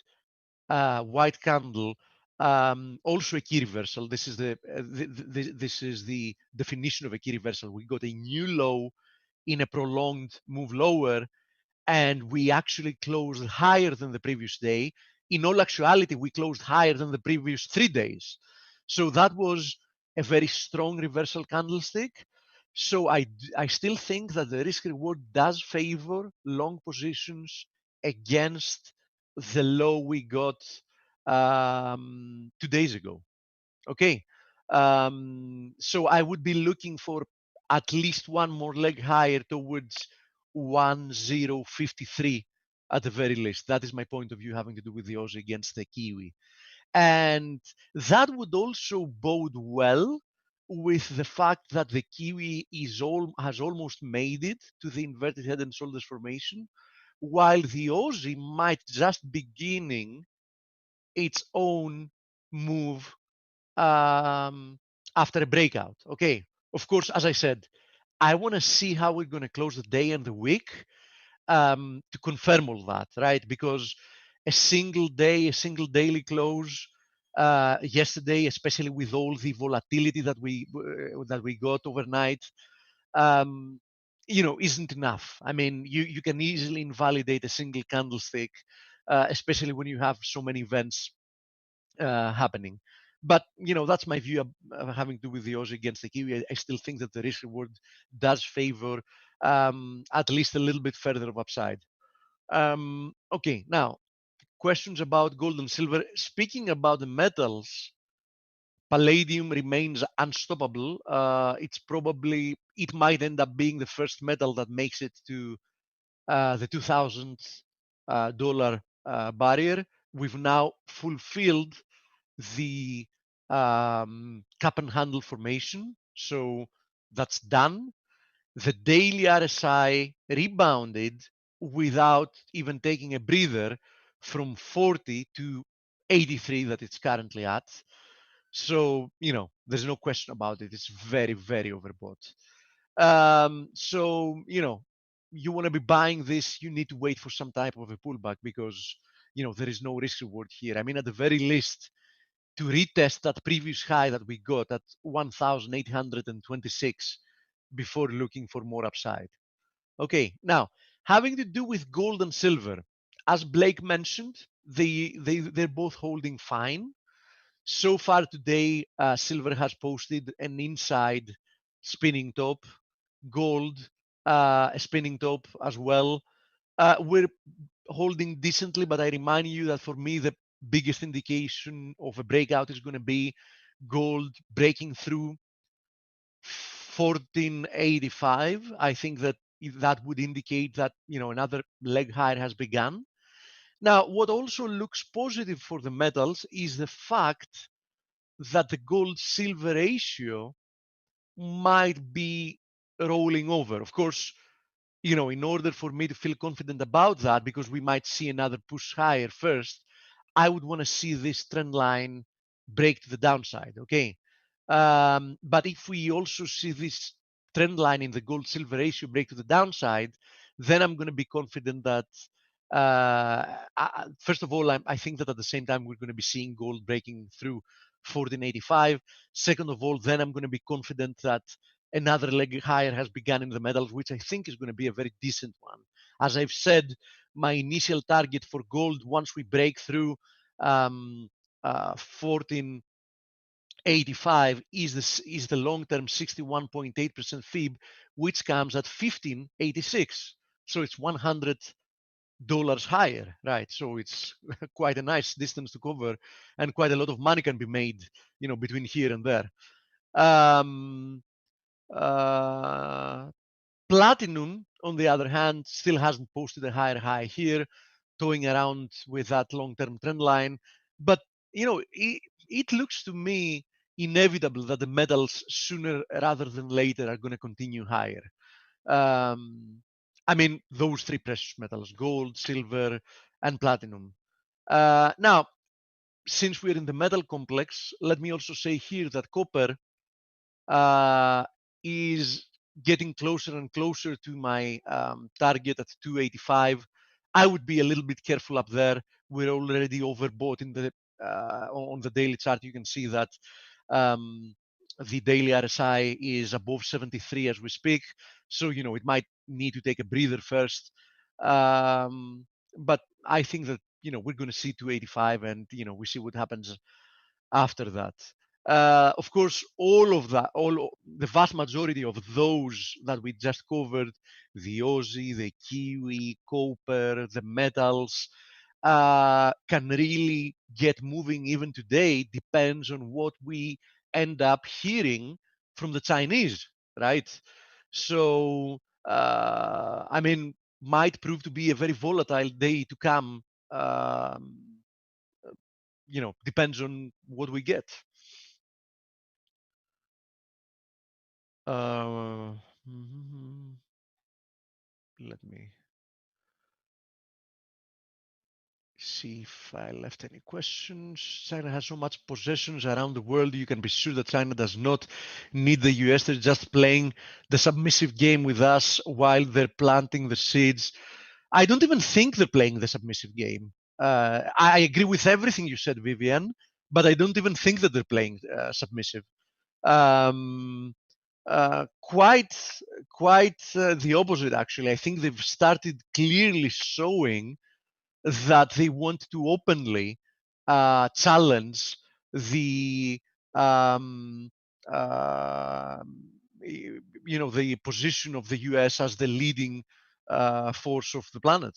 white candle, also a key reversal. This is this is the definition of a key reversal. We got a new low in a prolonged move lower, and we actually closed higher than the previous day. In all actuality, we closed higher than the previous 3 days. So that was a very strong reversal candlestick. So I still think that the risk reward does favor long positions against the low we got 2 days ago. Okay. So I would be looking for at least one more leg higher towards 1053 at the very least. That is my point of view having to do with the Aussie against the Kiwi. And that would also bode well with the fact that the Kiwi has almost made it to the inverted head and shoulders formation, while the Aussie might just beginning its own move after a breakout. Okay, of course, as I said, I want to see how we're going to close the day and the week to confirm all that, right? Because a single day, a single daily close yesterday, especially with all the volatility that we got overnight, isn't enough. I mean, you can easily invalidate a single candlestick, especially when you have so many events happening. But that's my view of having to do with the Aussie against the Kiwi. I still think that the risk reward does favor at least a little bit further of upside. Okay, now questions about gold and silver. Speaking about the metals, palladium remains unstoppable. It might end up being the first metal that makes it to the $2,000 barrier. We've now fulfilled the cup and handle formation. So that's done. The daily RSI rebounded without even taking a breather from 40 to 83 that it's currently at. So, there's no question about it. It's very, very overbought. So, you want to be buying this, you need to wait for some type of a pullback because, there is no risk reward here. I mean, at the very least, to retest that previous high that we got at 1,826 before looking for more upside. Okay, now having to do with gold and silver, as Blake mentioned, they're both holding fine. So far today, silver has posted an inside spinning top, gold a spinning top as well. We're holding decently, but I remind you that for me, the biggest indication of a breakout is going to be gold breaking through 1485. I think that would indicate that another leg higher has begun. Now, what also looks positive for the metals is the fact that the gold-silver ratio might be rolling over. Of course, in order for me to feel confident about that, because we might see another push higher first, I would want to see this trend line break to the downside, okay? But if we also see this trend line in the gold-silver ratio break to the downside, then I'm going to be confident that, first of all, I think that at the same time, we're going to be seeing gold breaking through 1485. Second of all, then I'm going to be confident that another leg higher has begun in the metals, which I think is going to be a very decent one. As I've said, my initial target for gold, once we break through 1485, is the long-term 61.8% fib, which comes at 1586. So it's $100 higher, right? So it's quite a nice distance to cover, and quite a lot of money can be made, between here and there. Platinum, on the other hand, still hasn't posted a higher high here, toying around with that long-term trend line. But it looks to me inevitable that the metals sooner rather than later are going to continue higher. I mean, those three precious metals: gold, silver, and platinum. Now, since we're in the metal complex, let me also say here that copper is getting closer and closer to my target at 285. I would be a little bit careful up there. We're already overbought in the on the daily chart. You can see that the daily RSI is above 73 as we speak. So it might need to take a breather first. But I think that we're going to see 285, and we see what happens after that. Of course, the vast majority of those that we just covered, the Aussie, the Kiwi, copper, the metals, can really get moving even today. Depends on what we end up hearing from the Chinese, right? So, I mean, might prove to be a very volatile day to come. Depends on what we get. Let me see if I left any questions. China has so much possessions around the world. You can be sure that China does not need the US. They're just playing the submissive game with us while they're planting the seeds. I don't even think they're playing the submissive game. I agree with everything you said, Vivian, but I don't even think that they're playing submissive. Quite the opposite, actually. I think they've started clearly showing that they want to openly challenge the the position of the US as the leading force of the planet.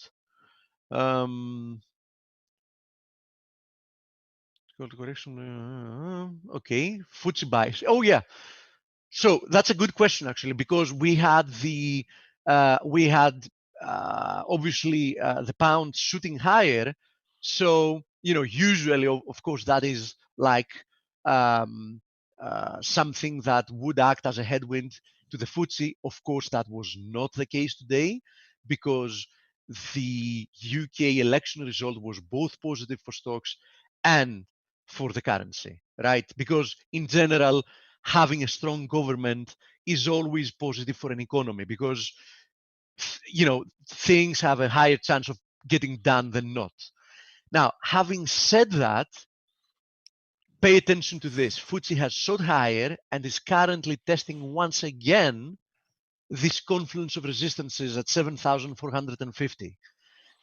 Okay, FTSE buys. Oh yeah, so that's a good question, actually, because we had obviously the pound shooting higher. So usually, of course, that is like something that would act as a headwind to the FTSE. Of course, that was not the case today, because the UK election result was both positive for stocks and for the currency, right? Because in general, having a strong government is always positive for an economy, because things have a higher chance of getting done than not. Now, having said that, pay attention to this. FTSE has shot higher and is currently testing once again this confluence of resistances at 7,450.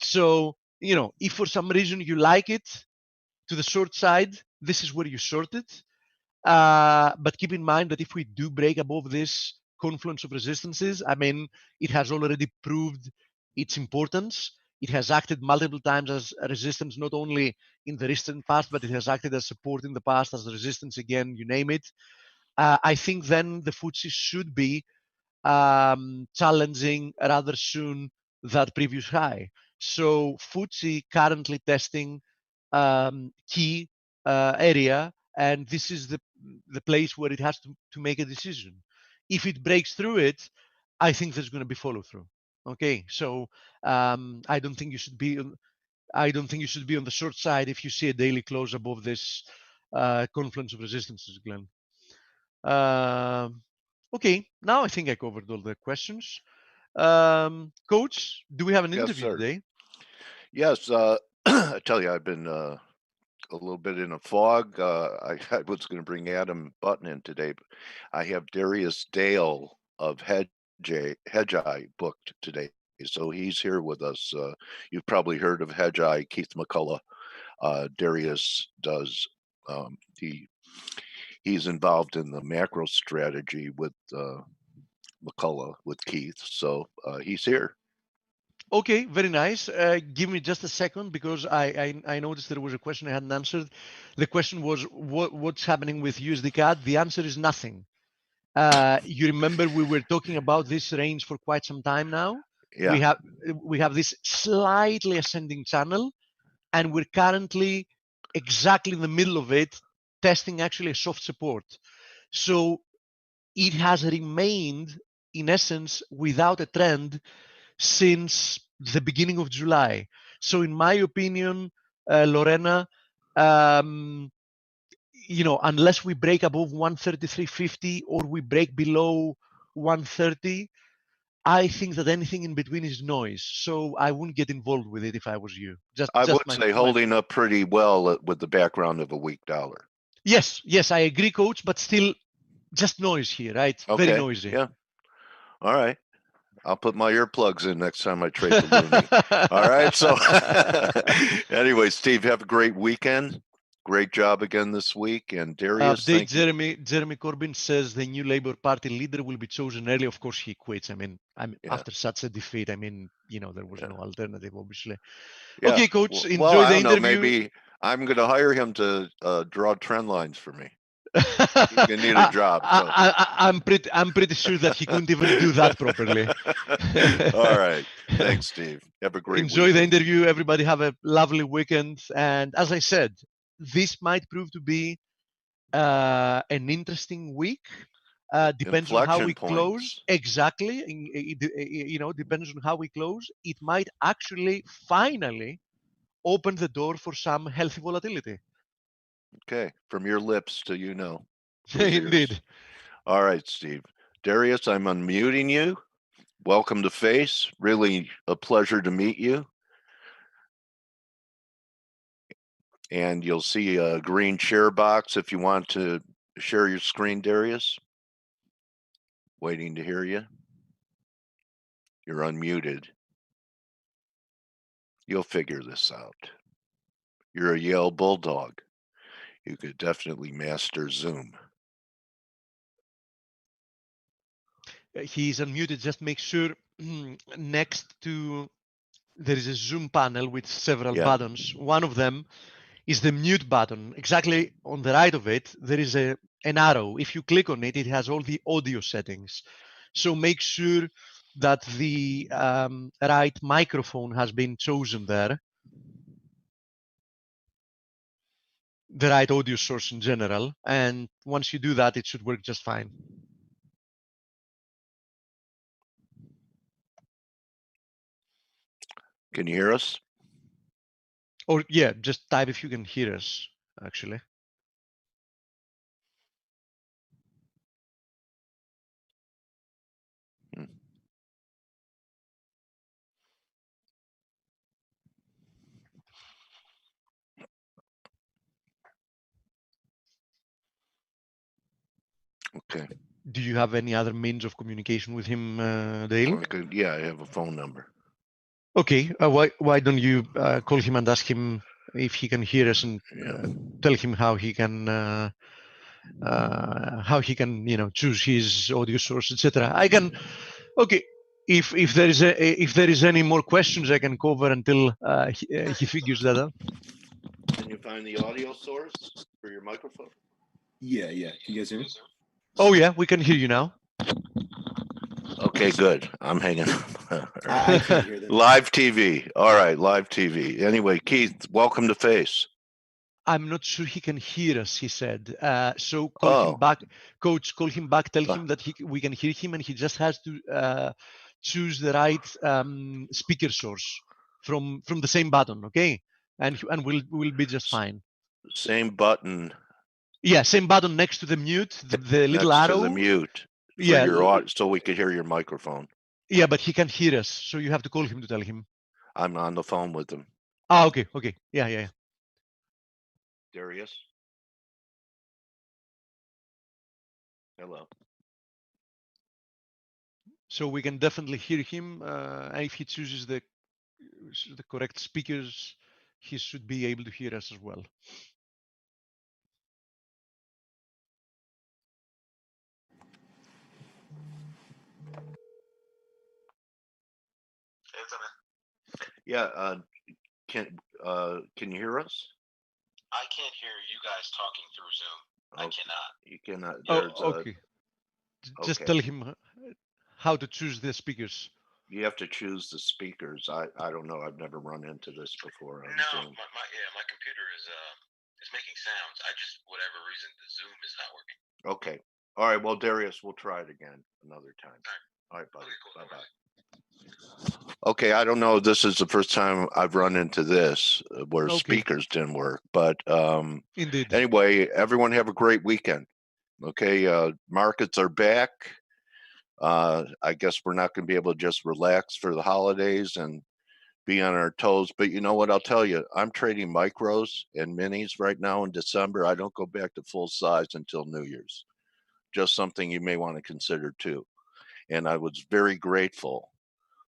So, if for some reason you like it to the short side, this is where you short it. But keep in mind that if we do break above this confluence of resistances, I mean, it has already proved its importance. It has acted multiple times as a resistance, not only in the recent past, but it has acted as support in the past, as resistance again, you name it. I think then the FTSE should be challenging rather soon that previous high. So FTSE currently testing key area, and this is the place where it has to make a decision. If it breaks through it, I think there's going to be follow through. Okay, so I don't think you should be on the short side if you see a daily close above this confluence of resistances, Glenn. Okay, now I think I covered all the questions. Coach, do we have an Yes, interview sir. today? Yes, I tell you, I've been a little bit in a fog. I was going to bring Adam Button in today, but I have Darius Dale of Hedgeye booked today. So he's here with us. You've probably heard of Hedgeye, Keith McCullough. Darius does. He's involved in the macro strategy with McCullough, with Keith. So he's here. Okay, very nice. Give me just a second because I noticed there was a question I hadn't answered. The question was what's happening with USD CAD? The answer is nothing. You remember we were talking about this range for quite some time now. Yeah. We have this slightly ascending channel, and we're currently exactly in the middle of it, testing actually a soft support. So it has remained, in essence, without a trend since the beginning of July. So in my opinion, Lorena, unless we break above 133.50 or we break below 130, I think that anything in between is noise. So I wouldn't get involved with it if I was you. I would say holding up pretty well with the background of a weak dollar. Yes, I agree, Coach, but still just noise here, right? Okay. Very noisy. Yeah. All right. I'll put my earplugs in next time I trade the Loonie. All right. So anyway, Steve, have a great weekend. Great job again this week. And Darius, thank you. Jeremy Corbyn says the new Labour Party leader will be chosen early. Of course, he quits. I mean, after such a defeat, there was no alternative, obviously. Yeah. Okay, Coach, enjoy the interview. Maybe I'm going to hire him to draw trend lines for me. You need a job. So. I'm pretty sure that he couldn't even do that properly. All right. Thanks, Steve. Have a great Enjoy the interview. Everybody have a lovely weekend. And as I said, this might prove to be an interesting week. Depends on how we close. Exactly. Depends on how we close. It might actually finally open the door for some healthy volatility. Okay. From your lips to Indeed. All right, Steve. Darius, I'm unmuting you. Welcome to Face. Really a pleasure to meet you. And you'll see a green share box if you want to share your screen, Darius. Waiting to hear you. You're unmuted. You'll figure this out. You're a Yale Bulldog. You could definitely master Zoom. He's unmuted. Just make sure next to there is a Zoom panel with several buttons. One of them is the mute button. Exactly on the right of it, there is an arrow. If you click on it, it has all the audio settings. So make sure that the right microphone has been chosen there. The right audio source in general. And once you do that, it should work just fine. Can you hear us? Or yeah, just type if you can hear us, actually. Okay. Do you have any other means of communication with him, Dale? Yeah, I have a phone number. Okay. Why don't you call him and ask him if he can hear us and tell him how he can choose his audio source, etc. I can. Okay. If there is any more questions, I can cover until he figures that out. Can you find the audio source for your microphone? Yeah. Can you guys hear me? Oh yeah, we can hear you now. Okay, good. I'm hanging up. I can't hear them. Live TV. All right, live TV. Anyway, Keith, welcome to Face. I'm not sure he can hear us, he said. So call Oh. him back, coach, call him back, tell Ah. him that we can hear him, and he just has to choose the right speaker source from the same button, okay? And we'll be just fine. Same button Yeah, same button next to the mute, the little next arrow. to the mute for Yeah, your so we could hear your microphone. yeah, but he can't hear us, so you have to call him to tell him. I'm on the phone with him. Ah, okay, okay. Yeah. Darius? Hello. So we can definitely hear him, and if he chooses the correct speakers, he should be able to hear us as well. Yeah, can you hear us? I can't hear you guys talking through Zoom. I Okay. cannot. You cannot. Oh, There's okay. Just okay. tell him how to choose the speakers. You have to choose the speakers. I don't know. I've never run into this before on No, Zoom. my computer is making sounds. I just whatever reason the Zoom is not working. Okay. All right. Well, Darius, we'll try it again another time. All right, buddy. Okay, cool. Bye bye. Okay, I don't know. This is the first time I've run into this where Okay. speakers didn't work. But Indeed. anyway, everyone have a great weekend. Okay, markets are back. I guess we're not going to be able to just relax for the holidays and be on our toes. But you know what? I'll tell you, I'm trading micros and minis right now in December. I don't go back to full size until New Year's. Just something you may want to consider too. And I was very grateful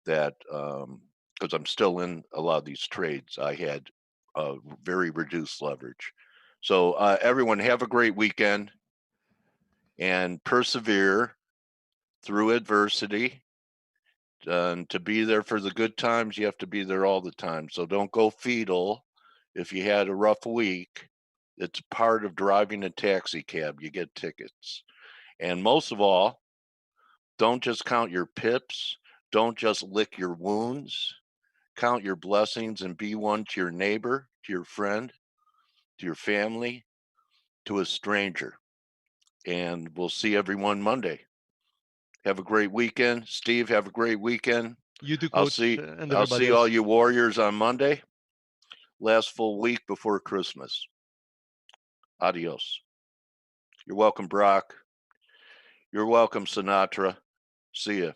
that because I'm still in a lot of these trades, I had very reduced leverage. So everyone have a great weekend and persevere through adversity. And to be there for the good times, you have to be there all the time. So don't go fetal if you had a rough week. It's part of driving a taxi cab. You get tickets. And most of all, don't just count your pips. Don't just lick your wounds. Count your blessings and be one to your neighbor, to your friend, to your family, to a stranger. And we'll see everyone Monday. Have a great weekend. Steve, have a great weekend. You too, I'll coach, see and I'll everybody see all else. you Warriors on Monday. Last full week before Christmas. Adios. You're welcome, Brock. You're welcome, Sinatra. See ya.